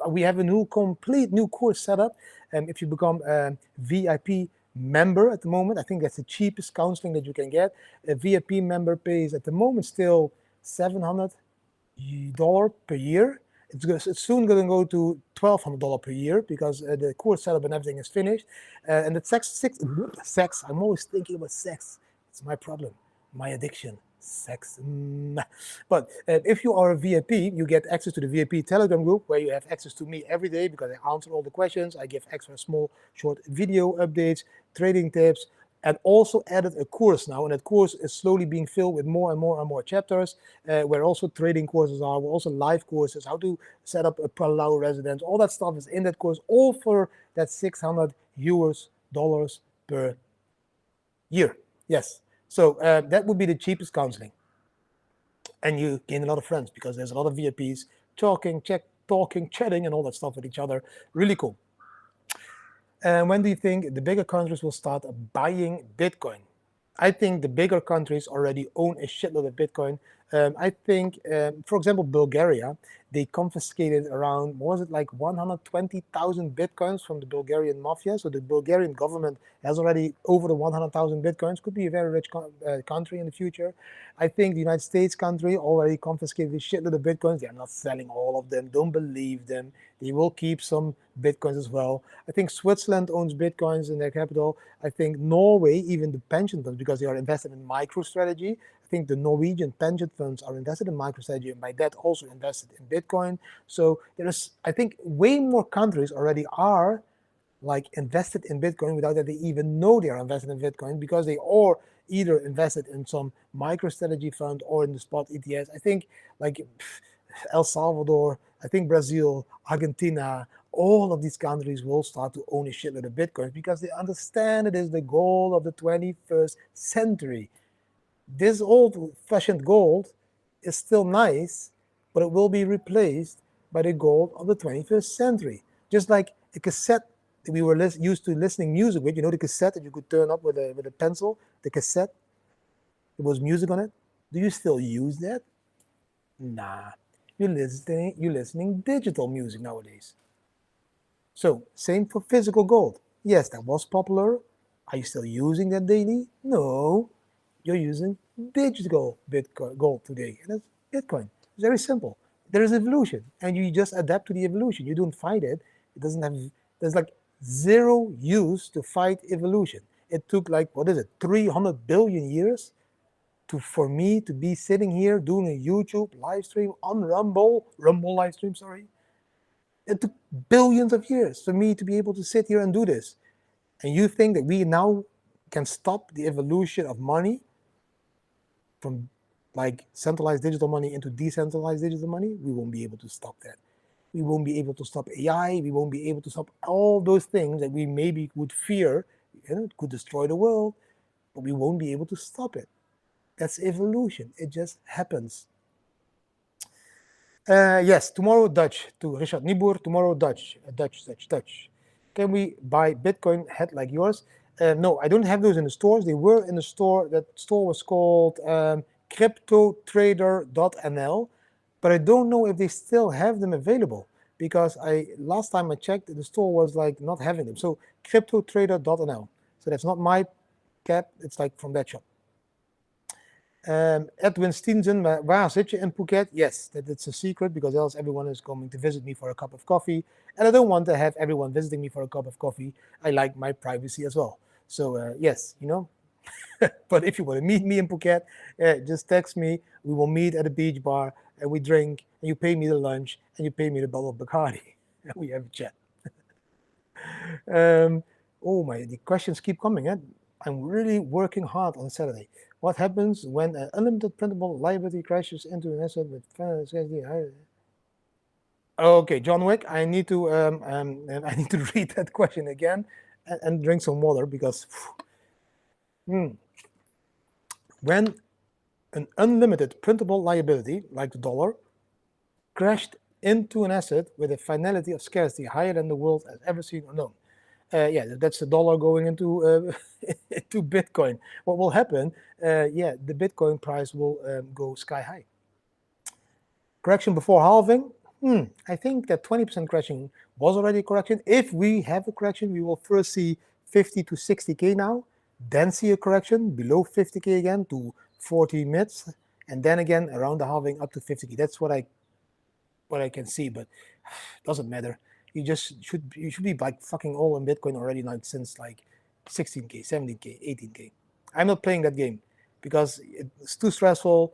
We have a complete new course set up. And if you become a VIP member at the moment, I think that's the cheapest counseling that you can get. A VIP member pays at the moment still $700 per year. It's soon going to go to $1,200 per year because the course setup and everything is finished. And the sex, I'm always thinking about sex. It's my problem, my addiction, sex. But if you are a VIP, you get access to the VIP Telegram group where you have access to me every day because I answer all the questions. I give extra small, short video updates, trading tips, and also added a course now, and that course is slowly being filled with more and more and more chapters, where also trading courses are, where also live courses, how to set up a Palau residence, all that stuff is in that course, all for that $600 per year. Yes, so that would be the cheapest counseling, and you gain a lot of friends because there's a lot of VIPs talking, chatting, and all that stuff with each other. Really cool. And when do you think the bigger countries will start buying Bitcoin? I think the bigger countries already own a shitload of Bitcoin. I think, for example, Bulgaria, they confiscated around, what was it, like 120,000 Bitcoins from the Bulgarian mafia. So the Bulgarian government has already over the 100,000 Bitcoins. Could be a very rich country in the future. I think the United States country already confiscated a shitload of Bitcoins. They are not selling all of them. Don't believe them. They will keep some Bitcoins as well. I think Switzerland owns Bitcoins in their capital. I think Norway, even the pension funds, because they are invested in MicroStrategy. I think the Norwegian pension funds are invested in MicroStrategy and by that also invested in Bitcoin. So there is, I think, way more countries already are like invested in Bitcoin without that they even know they are invested in Bitcoin because they are either invested in some MicroStrategy fund or in the spot ETFs. I think like El Salvador, I think Brazil, Argentina, all of these countries will start to own a shitload of Bitcoins because they understand it is the gold of the 21st century. This old-fashioned gold is still nice, but it will be replaced by the gold of the 21st century. Just like a cassette that we were used to listening music with, the cassette that you could turn up with a pencil, the cassette, there was music on it. Do you still use that? Nah, you're listening digital music nowadays. So same for physical gold. Yes, that was popular. Are you still using that daily? No, you're using digital Bitcoin gold today, and that's Bitcoin. It's very simple. There is evolution, and you just adapt to the evolution. You don't fight it. It doesn't have. There's like zero use to fight evolution. It took like 300 billion years for me to be sitting here doing a YouTube live stream on Rumble live stream. Sorry, it took billions of years for me to be able to sit here and do this. And you think that we now can stop the evolution of money from like centralized digital money into decentralized digital money? We won't be able to stop that. We won't be able to stop AI. We won't be able to stop all those things that we maybe would fear. It could destroy the world, but we won't be able to stop it. That's evolution. It just happens. Yes, tomorrow Dutch to Richard Niebuhr. Tomorrow Dutch. Can we buy Bitcoin head like yours? No, I don't have those in the stores. They were in the store. That store was called cryptotrader.nl. but I don't know if they still have them available, because last time I checked, the store was like not having them. So cryptotrader.nl. So that's not my cap, it's like from that shop. Edwin Steensen, waar zit je in Phuket? Yes, it's a secret, because else everyone is coming to visit me for a cup of coffee, and I don't want to have everyone visiting me for a cup of coffee. I like my privacy as well. So yes, you know. But if you want to meet me in Phuket, just text me. We will meet at a beach bar, and we drink, and you pay me the lunch, and you pay me the bottle of Bacardi, and we have a chat. The questions keep coming. I'm really working hard on Saturday. What happens when an unlimited printable liability crashes into an asset with Okay, John Wick, I need to I need to read that question again and drink some water, because when an unlimited printable liability, like the dollar, crashed into an asset with a finality of scarcity higher than the world has ever seen or known. That's the dollar going into into Bitcoin. What will happen? The Bitcoin price will go sky high. Correction before halving. I think that 20% correction was already a correction. If we have a correction, we will first see 50 to 60K now, then see a correction below 50K again to 40 mids, and then again around the halving up to 50K. That's what I can see, but it doesn't matter. You should be like fucking all in Bitcoin already, like since like 16K, 17K, 18K. I'm not playing that game because it's too stressful.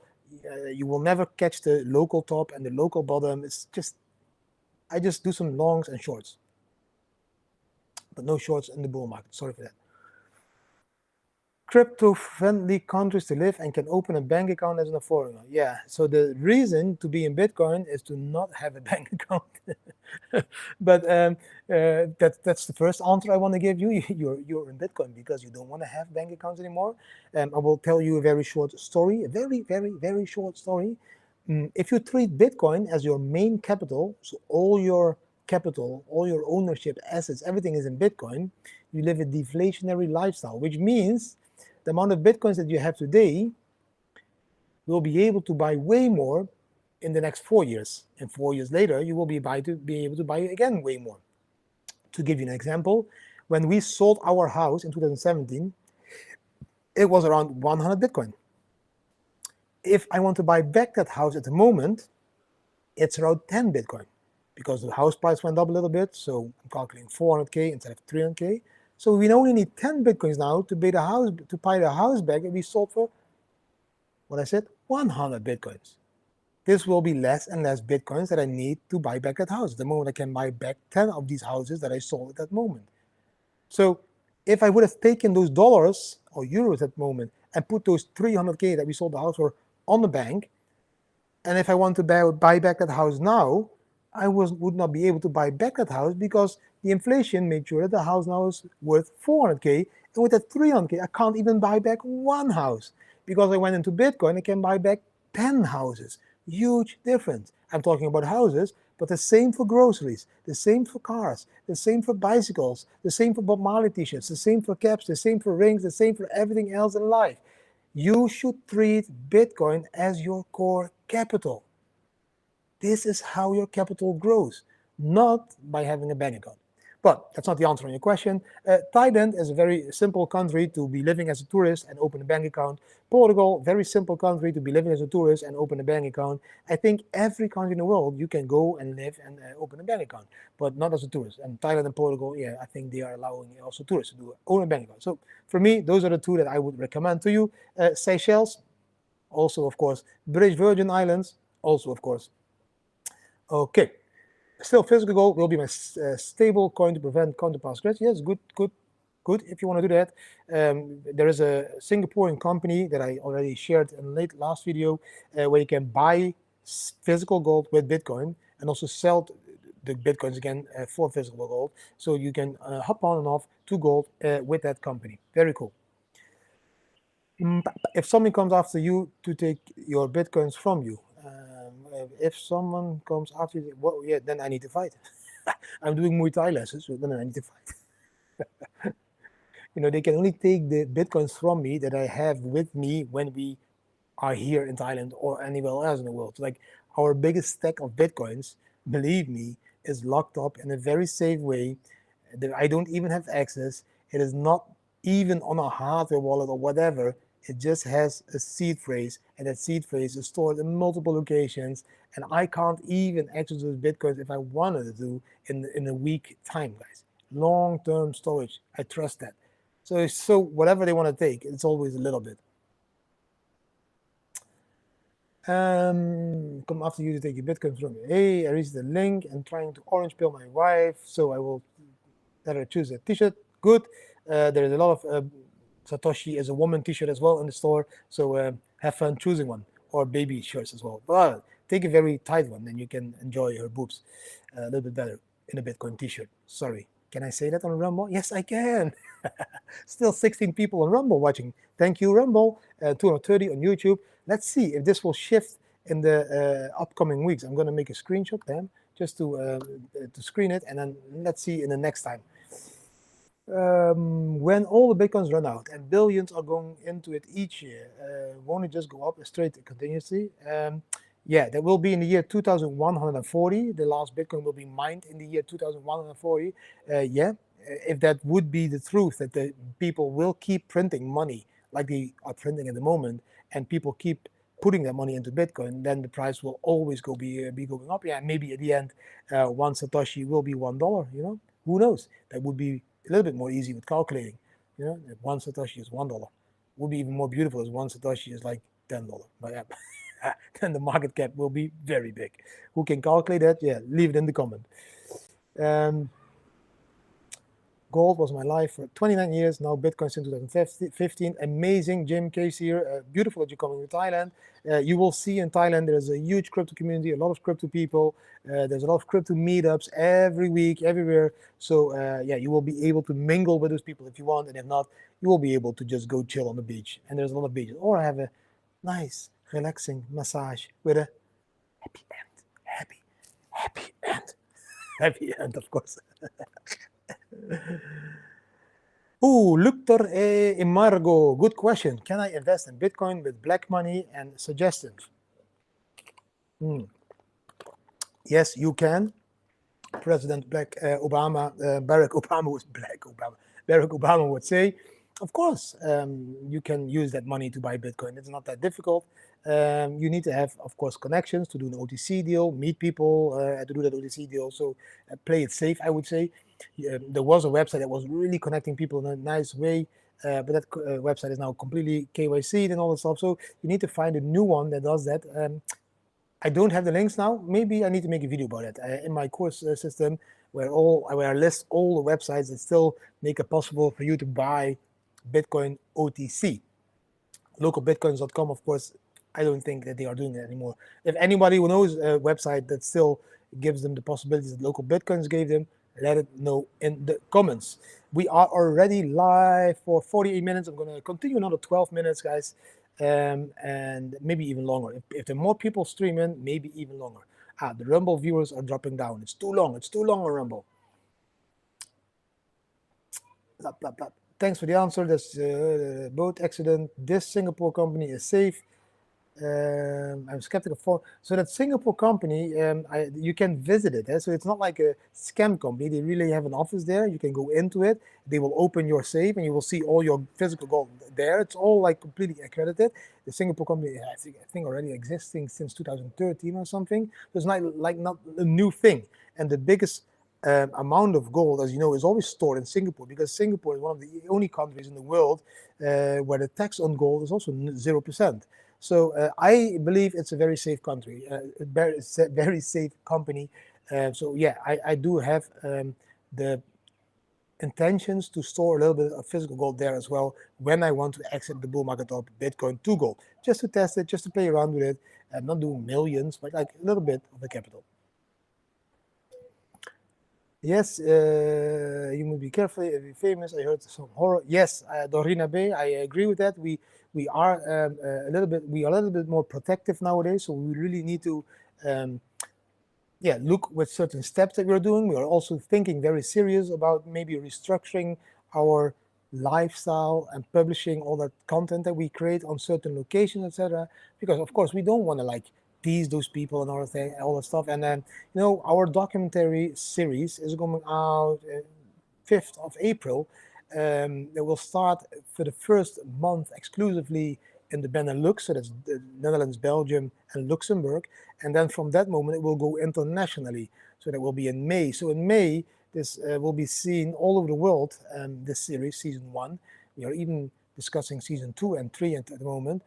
You will never catch the local top and the local bottom. I just do some longs and shorts, but no shorts in the bull market. Sorry for that. Crypto-friendly countries to live and can open a bank account as a foreigner. Yeah, so the reason to be in Bitcoin is to not have a bank account. But that's the first answer I want to give you. You're in Bitcoin because you don't want to have bank accounts anymore. I will tell you a very short story, a very, very, very short story. If you treat Bitcoin as your main capital, so all your capital, all your ownership, assets, everything is in Bitcoin, you live a deflationary lifestyle, which means the amount of Bitcoins that you have today will be able to buy way more in the next 4 years. And 4 years later, you will be able to buy again way more. To give you an example, when we sold our house in 2017, it was around 100 Bitcoin. If I want to buy back that house at the moment, it's around 10 Bitcoin, because the house price went up a little bit. So I'm calculating 400K instead of 300K. So we only need 10 Bitcoins now to buy the house back, and we sold for, what I said, 100 Bitcoins. This will be less and less Bitcoins that I need to buy back that house. The moment I can buy back 10 of these houses that I sold at that moment. So if I would have taken those dollars or euros at that moment and put those 300K that we sold the house for on the bank, and if I want to buy back that house now, I would not be able to buy back that house, because the inflation made sure that the house now is worth 400K, and with that 300K, I can't even buy back one house. Because I went into Bitcoin, I can buy back 10 houses. Huge difference. I'm talking about houses, but the same for groceries, the same for cars, the same for bicycles, the same for Bob Marley t-shirts, the same for caps, the same for rings, the same for everything else in life. You should treat Bitcoin as your core capital. This is how your capital grows, not by having a bank account. But that's not the answer on your question. Thailand is a very simple country to be living as a tourist and open a bank account. Portugal, very simple country to be living as a tourist and open a bank account. I think every country in the world you can go and live and open a bank account, but not as a tourist. And Thailand and Portugal, yeah, I think they are allowing also tourists to own a bank account. So for me, those are the two that I would recommend to you. Seychelles, also of course. British Virgin Islands, also of course. Okay. Still, physical gold will be my stable coin to prevent counterparty risk. Yes, good. If you want to do that, there is a Singaporean company that I already shared in the last video, where you can buy physical gold with Bitcoin and also sell the Bitcoins again for physical gold. So you can hop on and off to gold with that company. Very cool. If someone comes after you to take your Bitcoins from you, if someone comes after you, well, yeah, then I need to fight. I'm doing Muay Thai lessons, so then I need to fight. They can only take the Bitcoins from me that I have with me when we are here in Thailand or anywhere else in the world. Like our biggest stack of Bitcoins, believe me, is locked up in a very safe way that I don't even have access. It is not even on a hardware wallet or whatever. It just has a seed phrase, and that seed phrase is stored in multiple locations. And I can't even access those Bitcoins if I wanted to in a week time, guys. Long-term storage. I trust that. So whatever they want to take, it's always a little bit. Come after you to take your Bitcoin from me. Hey, I reached the link and trying to orange pill my wife, so I will let her choose a t-shirt. Good. There is a lot of Satoshi as a woman t-shirt as well in the store, so have fun choosing one, or baby shirts as well. But take a very tight one, then you can enjoy her boobs a little bit better in a Bitcoin t-shirt. Sorry. Can I say that on Rumble? Yes, I can. Still 16 people on Rumble watching. Thank you, Rumble. 230 on YouTube. Let's see if this will shift in the upcoming weeks. I'm going to make a screenshot then just to screen it, and then let's see in the next time. When all the Bitcoins run out and billions are going into it each year, won't it just go up straight continuously? Yeah, that will be in the year 2140. The last Bitcoin will be mined in the year 2140. Yeah, if that would be the truth, that the people will keep printing money like they are printing at the moment, and people keep putting their money into Bitcoin, then the price will always be going up. Yeah, maybe at the end, one Satoshi will be $1. You know, who knows? That would be a little bit more easy with calculating. You know, if one Satoshi is $1, would be even more beautiful as one Satoshi is like $10. But yeah. Then the market cap will be very big. Who can calculate that? Yeah, leave it in the comment. Gold was my life for 29 years. Now Bitcoin since 2015. Amazing. Jim Case here. Beautiful that you're coming to Thailand. You will see in Thailand there's a huge crypto community, a lot of crypto people. There's a lot of crypto meetups every week, everywhere. So yeah, you will be able to mingle with those people if you want, and if not, you will be able to just go chill on the beach. And there's a lot of beaches. Or have a nice, relaxing massage with a happy end. Happy end. Happy end, of course. Oh, Luctor Emargo, good question. Can I invest in Bitcoin with black money and suggestions? Yes, you can. President Obama, Barack Obama was black Obama. Barack Obama would say, of course, you can use that money to buy Bitcoin. It's not that difficult. You need to have, of course, connections to do an OTC deal, meet people to do that OTC deal. So play it safe, I would say. There was a website that was really connecting people in a nice way, but that website is now completely KYC'd and all that stuff. So you need to find a new one that does that. I don't have the links now. Maybe I need to make a video about it in my course system, where I list all the websites that still make it possible for you to buy Bitcoin OTC. Localbitcoins.com, of course, I don't think that they are doing it anymore. If anybody who knows a website that still gives them the possibilities that Local Bitcoins gave them, let it know in the comments. We are already live for 48 minutes. I'm going to continue another 12 minutes, guys. And maybe even longer. If there are more people streaming, maybe even longer. The Rumble viewers are dropping down. It's too long. It's too long on Rumble. Blah, blah, blah. Thanks for the answer. That's boat accident. This Singapore company is safe. I'm skeptical for. So that Singapore company, you can visit it. So it's not like a scam company. They really have an office there. You can go into it. They will open your safe and you will see all your physical gold there. It's all like completely accredited. The Singapore company, I think already existing since 2013 or something. So it's not a new thing. And the biggest amount of gold, as you know, is always stored in Singapore, because Singapore is one of the only countries in the world where the tax on gold is also 0%. So I believe it's a very safe country, it's a very safe company. So yeah, I do have the intentions to store a little bit of physical gold there as well when I want to exit the bull market of Bitcoin to gold, just to test it, just to play around with it. I'm not doing millions, but like a little bit of the capital. Yes, you must be careful if you're famous. I heard some horror. Yes, Dorina Bay, I agree with that. We are a little bit more protective nowadays. So we really need to, look with certain steps that we're doing. We are also thinking very serious about maybe restructuring our lifestyle and publishing all that content that we create on certain locations, etc. Because of course we don't want to like tease those people and all that stuff. And then our documentary series is coming out 5th of April. It will start for the first month exclusively in the Benelux, so that's the Netherlands, Belgium, and Luxembourg. And then from that moment, it will go internationally. So that will be in May. So in May, this will be seen all over the world, this series, season 1. We are even discussing season 2 and 3 at the moment.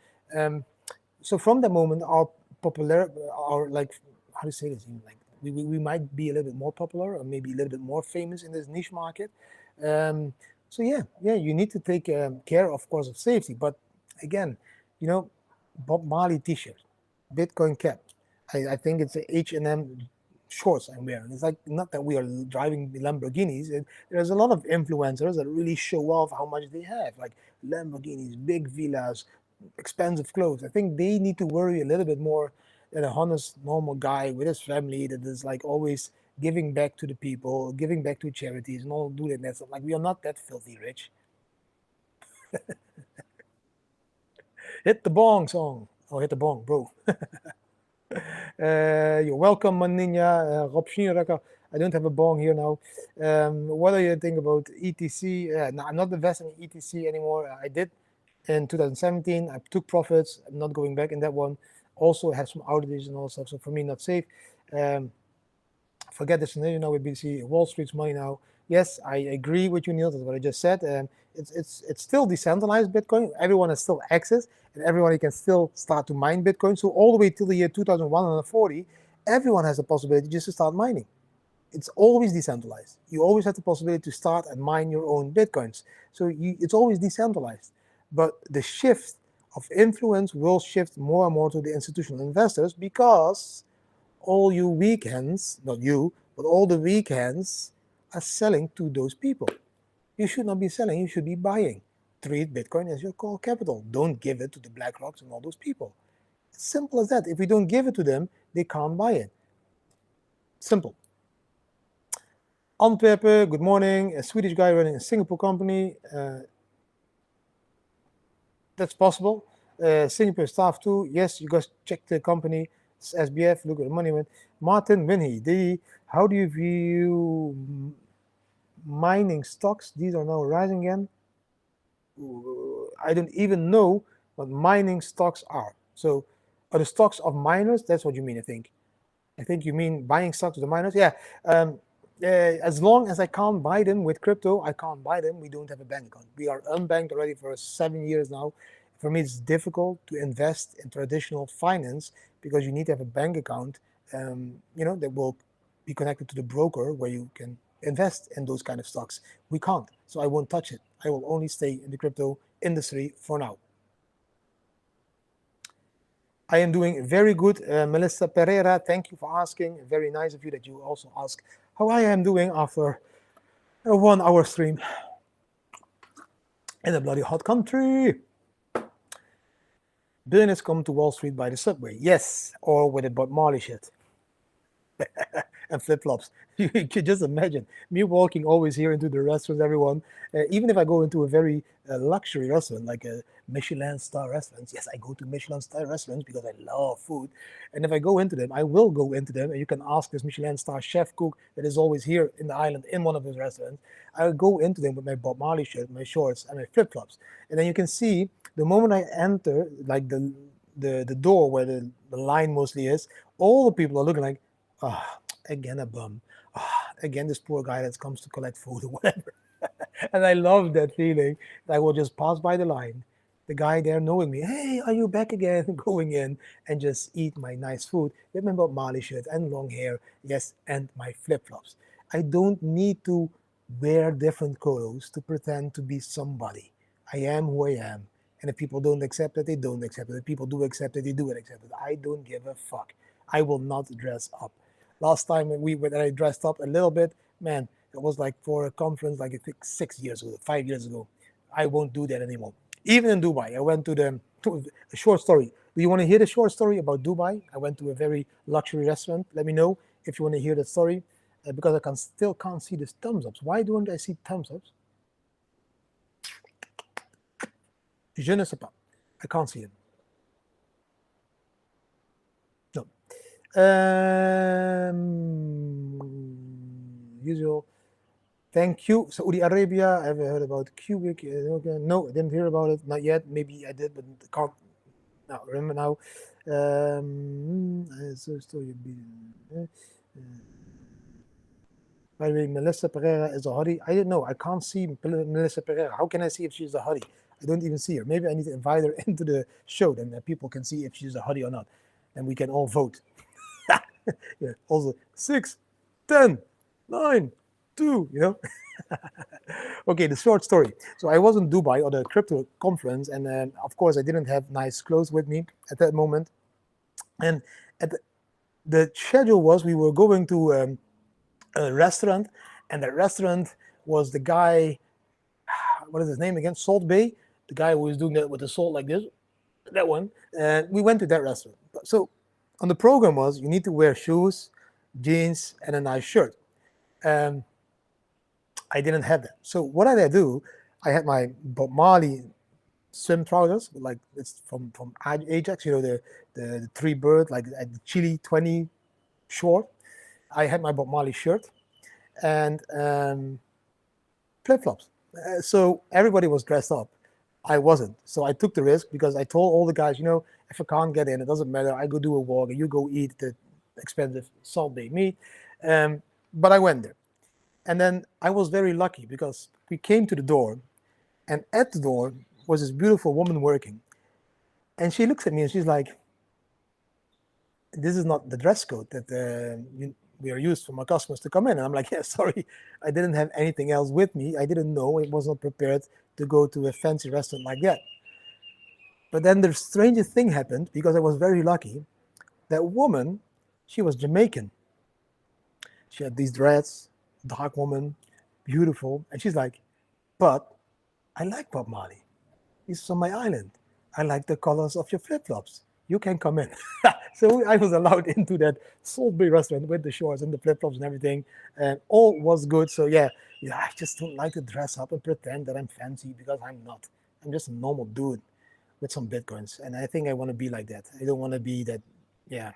So from that moment, our like, how do you say this? Like, we might be a little bit more popular or maybe a little bit more famous in this niche market. So yeah, you need to take care, of course, of safety. But again, Bob Marley T-shirt, Bitcoin cap. I think it's a H&M shorts I'm wearing. It's like, not that we are driving Lamborghinis. There's a lot of influencers that really show off how much they have, like Lamborghinis, big villas, expensive clothes. I think they need to worry a little bit more than a honest, normal guy with his family that is like always giving back to the people, giving back to charities, and all doing that stuff. Like, we are not that filthy rich. Hit the bong song. Oh, hit the bong, bro. You're welcome, Maninja. Rob Schnierrecker. I don't have a bong here now. What do you think about ETC? No, I'm not investing in ETC anymore. I did in 2017. I took profits. I'm not going back in that one. Also had some outages and all stuff. So for me, not safe. Forget the scenario now with BTC. Wall Street's money now. Yes, I agree with you, Neil. That's what I just said. It's still decentralized Bitcoin. Everyone has still access, and everyone can still start to mine Bitcoin. So all the way till the year 2140, everyone has the possibility just to start mining. It's always decentralized. You always have the possibility to start and mine your own Bitcoins. So it's always decentralized. But the shift of influence will shift more and more to the institutional investors, because all you weekends, not you, but all the weekends are selling to those people. You should not be selling, you should be buying. Treat Bitcoin as your core capital. Don't give it to the BlackRocks and all those people. It's simple as that. If we don't give it to them, they can't buy it. Simple. Antwerpen, good morning. A Swedish guy running a Singapore company. That's possible. Singapore staff too. Yes, you guys check the company. It's SBF, look at the money went. Martin Winhey, how do you view mining stocks? These are now rising again. I don't even know what mining stocks are. So are the stocks of miners? That's what you mean, I think. I think you mean buying stocks of the miners. Yeah. As long as I can't buy them with crypto, I can't buy them. We don't have a bank account. We are unbanked already for 7 years now. For me, it's difficult to invest in traditional finance because you need to have a bank account, that will be connected to the broker where you can invest in those kind of stocks. We can't, so I won't touch it. I will only stay in the crypto industry for now. I am doing very good. Melissa Pereira, thank you for asking. Very nice of you that you also ask how I am doing after a 1 hour stream in a bloody hot country. Billionaires come to Wall Street by the subway. Yes, or with a Bob Marley shit. And flip-flops. You can just imagine me walking always here into the restaurants, everyone. Even if I go into a very luxury restaurant, like a Michelin star restaurant. Yes, I go to Michelin star restaurants because I love food. And if I go into them, I will go into them. And you can ask this Michelin star chef cook that is always here in the island in one of those restaurants. I will go into them with my Bob Marley shirt, my shorts, and my flip-flops. And then you can see the moment I enter, like the door where the line mostly is, all the people are looking like, again a bum. Again this poor guy that comes to collect food or whatever. And I love that feeling that I will just pass by the line, the guy there knowing me, hey, are you back again? Going in and just eat my nice food with my Bob Marley shirt and long hair, yes, and my flip-flops. I don't need to wear different clothes to pretend to be somebody. I am who I am. And if people don't accept it, they don't accept it. If people do accept it, they do accept it. I don't give a fuck. I will not dress up. Last time when I dressed up a little bit, man, it was like for a conference, like I think 6 years ago, 5 years ago. I won't do that anymore. Even in Dubai, I went to a short story. Do you want to hear the short story about Dubai? I went to a very luxury restaurant. Let me know if you want to hear the story, because I still can't see the thumbs ups. Why don't I see thumbs ups? Je ne sais pas. I can't see him. No. Usual. Thank you. Saudi Arabia. I've heard about Cubic. No, I didn't hear about it. Not yet. Maybe I did, but can't now remember now. By the way, Melissa Pereira is a hottie. I didn't know. I can't see Melissa Pereira. How can I see if she's a hottie? I don't even see her. Maybe I need to invite her into the show, then people can see if she's a hottie or not. And we can all vote. Yeah. Also, 6, 10, 9, 2, you know? Okay, the short story. So I was in Dubai or the crypto conference, and of course I didn't have nice clothes with me at that moment. And at the schedule was we were going to a restaurant, and the restaurant was the guy, what is his name again? Salt Bay, the guy who was doing that with the salt like this, that one. And we went to that restaurant. So on the program was you need to wear shoes, jeans, and a nice shirt. I didn't have that. So what did I do? I had my Bob Marley swim trousers, like it's from Ajax, you know, the three bird, like the Chile 20 short. I had my Bob Marley shirt and flip flops. So everybody was dressed up. I wasn't. So I took the risk because I told all the guys, you know, if I can't get in, it doesn't matter. I go do a walk and you go eat the expensive Salt Bay meat. But I went there. And then I was very lucky because we came to the door, and at the door was this beautiful woman working. And she looks at me and she's like, this is not the dress code that we are used for my customers to come in. And I'm like, yeah, sorry, I didn't have anything else with me. I didn't know, I was not prepared to go to a fancy restaurant like that. But then the strangest thing happened because I was very lucky. That woman, she was Jamaican. She had these dreads, dark woman, beautiful. And she's like, but I like Bob Marley. He's on my island. I like the colors of your flip-flops. You can come in. So I was allowed into that Salt Bay restaurant with the shorts and the flip-flops and everything. And all was good. So yeah, I just don't like to dress up and pretend that I'm fancy because I'm not. I'm just a normal dude with some Bitcoins. And I think I want to be like that. I don't want to be that, yeah.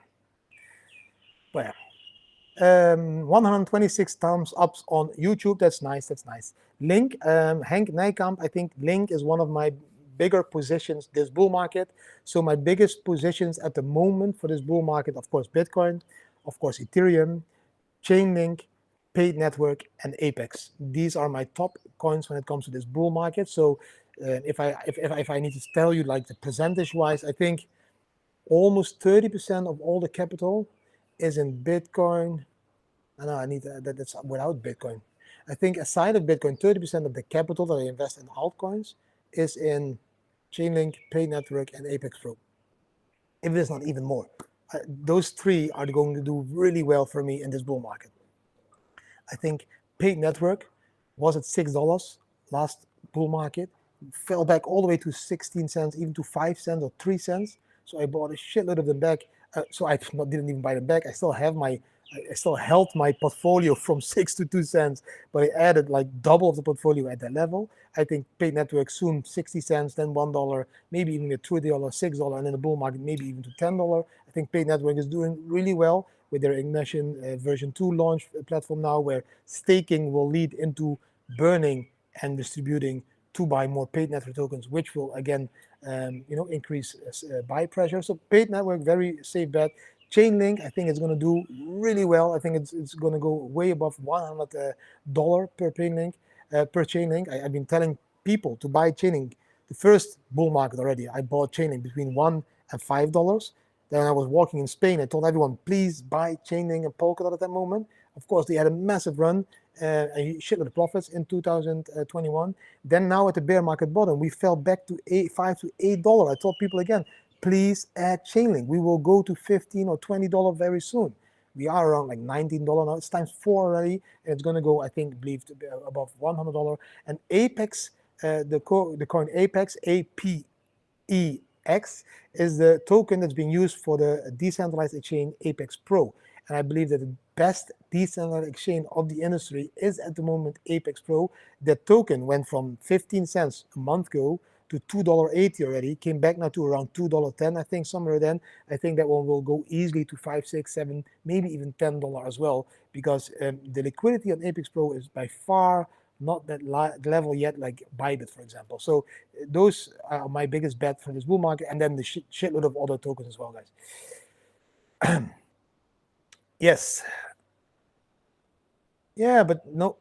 Well, 126 thumbs ups on YouTube. That's nice. That's nice. Link, Henk Nijkamp. I think Link is one of my bigger positions this bull market. So my biggest positions at the moment for this bull market, of course, Bitcoin, of course, Ethereum, Chainlink, Paid Network, and Apex. These are my top coins when it comes to this bull market. So if I need to tell you like the percentage wise, I think almost 30% of all the capital is in Bitcoin. No, I need that's without Bitcoin. I think aside of Bitcoin, 30% of the capital that I invest in altcoins is in Chainlink, Paid Network, and Apex Pro. If there's not even more. Those three are going to do really well for me in this bull market. I think Paid Network was at $6 last bull market, fell back all the way to 16 cents, even to 5 cents or 3 cents. So I bought a shitload of them back. So I didn't even buy them back. I still held my portfolio from 6 to 2 cents, but I added like double of the portfolio at that level. I think Paid Network soon 60 cents, then $1, maybe even a $2, $6, and in the bull market maybe even to $10. I think Paid Network is doing really well with their Ignition version 2 launch platform now, where staking will lead into burning and distributing to buy more Paid Network tokens, which will again increase buy pressure. So Paid Network, very safe bet. Chainlink, I think it's going to do really well. I think it's going to go way above $100 per Chainlink. I've been telling people to buy Chainlink. The first bull market already, I bought Chainlink between $1 and $5. Then I was walking in Spain. I told everyone, please buy Chainlink and Polkadot at that moment. Of course, they had a massive run, a shitload of profits in 2021. Then now at the bear market bottom, we fell back to $5 to $8. I told people again, please add Chainlink. We will go to $15 or $20 very soon. We are around like $19 now. It's times 4 already, and it's going to go, I believe, to be above $100. And Apex, the coin Apex, APEX, is the token that's being used for the decentralized exchange Apex Pro. And I believe that the best decentralized exchange of the industry is at the moment Apex Pro. That token went from 15 cents a month ago to $2.80 already. Came back now to around $2.10, I think, somewhere then. I think that one will go easily to 5, 6, 7, maybe even $10 as well, because the liquidity on Apex Pro is by far not that level yet, like Bybit, for example. So those are my biggest bet for this bull market, and then the shitload of other tokens as well, guys. Yes. Yeah, but no,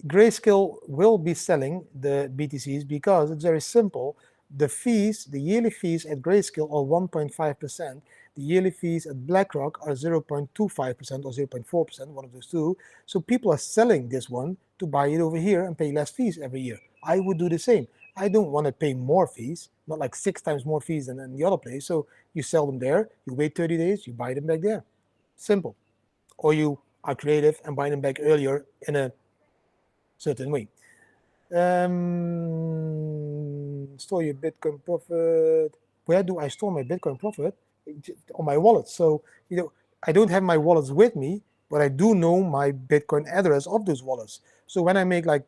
Grayscale will be selling the BTCs because it's very simple. The fees, the yearly fees at Grayscale are 1.5%. The yearly fees at BlackRock are 0.25% or 0.4%, one of those two. So people are selling this one to buy it over here and pay less fees every year. I would do the same. I don't want to pay more fees, not like 6 times more fees than in the other place. So you sell them there, you wait 30 days, you buy them back there. Simple. Or you are creative and buy them back earlier in a certain way. Store your Bitcoin profit. Where do I store my Bitcoin profit? On my wallet. So, I don't have my wallets with me, but I do know my Bitcoin address of those wallets. So when I make like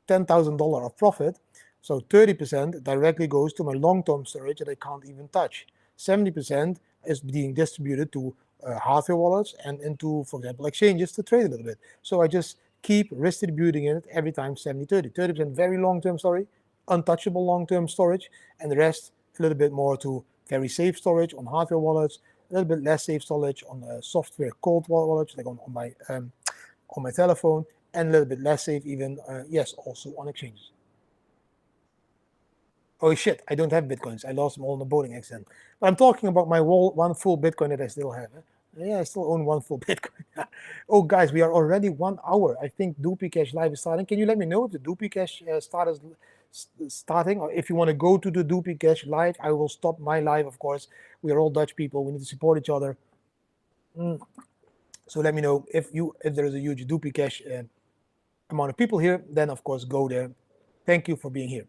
$10,000 of profit, so 30% directly goes to my long-term storage that I can't even touch. 70% is being distributed to hardware wallets and into, for example, exchanges to trade a little bit. So I just keep redistributing it every time 70-30. 30% very long-term storage, untouchable long-term storage, and the rest a little bit more to very safe storage on hardware wallets, a little bit less safe storage on software cold wallets, like on my telephone, and a little bit less safe even, yes, also on exchanges. Oh shit, I don't have Bitcoins. I lost them all in the boating accident. But I'm talking about my one full Bitcoin that I still have. Yeah, I still own one full Bitcoin. Oh, guys, we are already 1 hour. I think Doopy Cash Live is starting. Can you let me know if the Doopy Cash starting? Or if you want to go to the Doopy Cash Live, I will stop my live, of course. We are all Dutch people. We need to support each other. So let me know if there is a huge Doopy Cash amount of people here, then of course go there. Thank you for being here.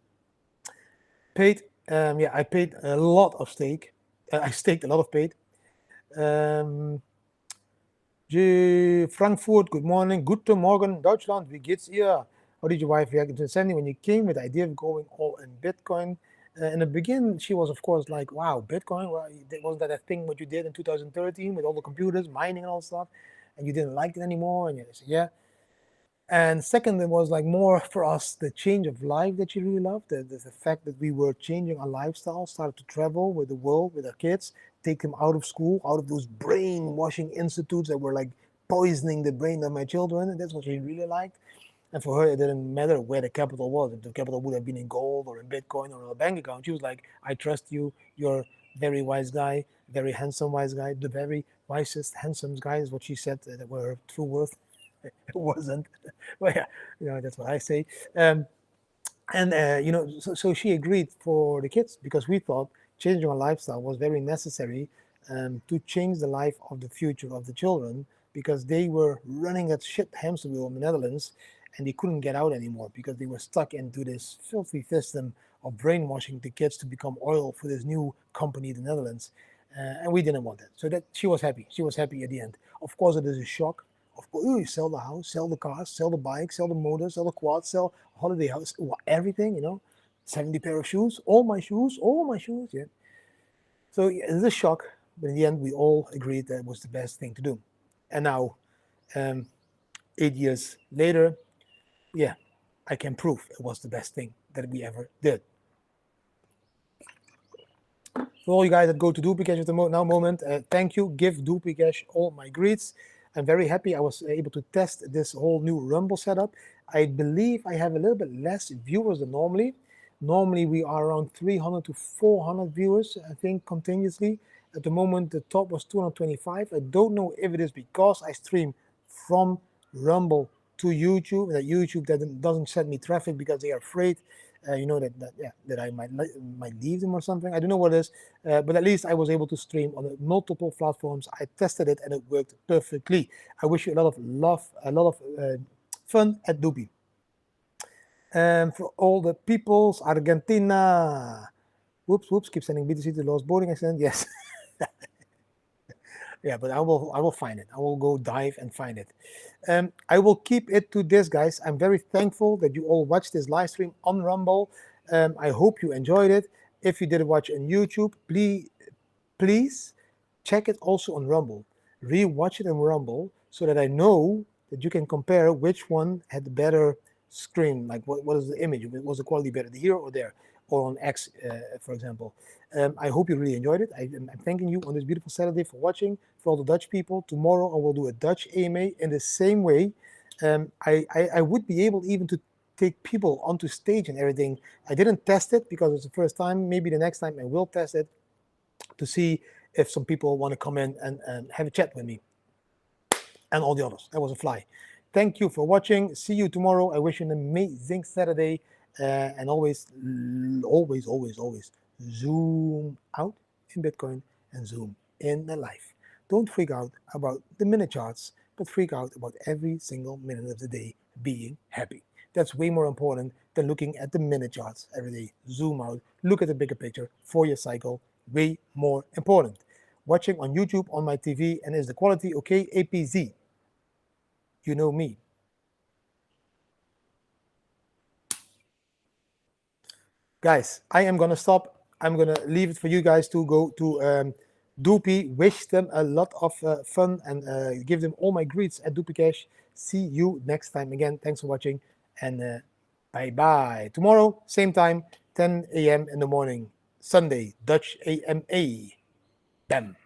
Paid, yeah, I paid a lot of stake. I staked a lot of paid. Frankfurt, good morning. Guten Morgen, Deutschland, wie geht's ihr? How did your wife react to Sandy when you came with the idea of going all in Bitcoin? In the beginning, she was, of course, like, wow, Bitcoin, well, wasn't that a thing what you did in 2013 with all the computers, mining and all stuff, and you didn't like it anymore? And you said, yeah. And second, it was like more for us the change of life that you really loved, the fact that we were changing our lifestyle, started to travel with the world, with our kids, take them out of school, out of those brainwashing institutes that were like poisoning the brain of my children. And that's what she really liked. And for her, it didn't matter where the capital was. If the capital would have been in gold or in Bitcoin or in a bank account, she was like, I trust you. You're a very wise guy, very handsome, wise guy. The very wisest, handsome guy is what she said that were her true worth. It wasn't. Well, yeah, that's what I say. So she agreed for the kids because we thought changing our lifestyle was very necessary to change the life of the future of the children, because they were running that shit hamster wheel in the Netherlands and they couldn't get out anymore because they were stuck into this filthy system of brainwashing the kids to become oil for this new company in the Netherlands. And we didn't want that. So that she was happy. She was happy at the end. Of course, it is a shock. Of course, you sell the house, sell the cars, sell the bike, sell the motor, sell the quad, sell a holiday house, everything, 70 pair of shoes, all my shoes, yeah. So yeah, it's a shock, but in the end, we all agreed that it was the best thing to do. And now, 8 years later, yeah, I can prove it was the best thing that we ever did. For all you guys that go to Doopy Cash at the moment, thank you. Give Doopy Cash all my greets. I'm very happy I was able to test this whole new Rumble setup. I believe I have a little bit less viewers than normally. Normally we are around 300 to 400 viewers, I think, continuously. At the moment, the top was 225. I don't know if it is because I stream from Rumble to YouTube, that YouTube doesn't send me traffic because they are afraid, that I might leave them or something. I don't know what it is, but at least I was able to stream on multiple platforms. I tested it and it worked perfectly. I wish you a lot of love, a lot of fun at Doopy. For all the peoples, Argentina. Whoops, keep sending BTC to Lost Boarding Accident. Yes. Yeah, but I will find it. I will go dive and find it. I will keep it to this, guys. I'm very thankful that you all watched this live stream on Rumble. I hope you enjoyed it. If you did watch on YouTube, please check it also on Rumble. Rewatch it on Rumble so that I know that you can compare which one had the better screen. Like what is the image? Was the quality better here or there, or on X, for example? I hope you really enjoyed it. I'm thanking you on this beautiful Saturday for watching. For all the Dutch people, tomorrow I will do a Dutch AMA in the same way. I would be able even to take people onto stage and everything. I didn't test it because it's the first time. Maybe the next time I will test it to see if some people want to come in and have a chat with me and all the others. That was a fly. Thank you for watching. See you tomorrow. I wish you an amazing Saturday. And always zoom out in Bitcoin and zoom in the life. Don't freak out about the minute charts, but freak out about every single minute of the day being happy. That's way more important than looking at the minute charts every day. Zoom out, look at the bigger picture for your cycle. Way more important. Watching on YouTube on my TV, and is the quality okay? APZ. You know me. Guys, I am gonna stop. I'm gonna leave it for you guys to go to Doopy. Wish them a lot of fun and give them all my greets at Doopy Cash. See you next time again. Thanks for watching and bye bye. Tomorrow, same time, 10 a.m. in the morning, Sunday, Dutch AMA. Bam.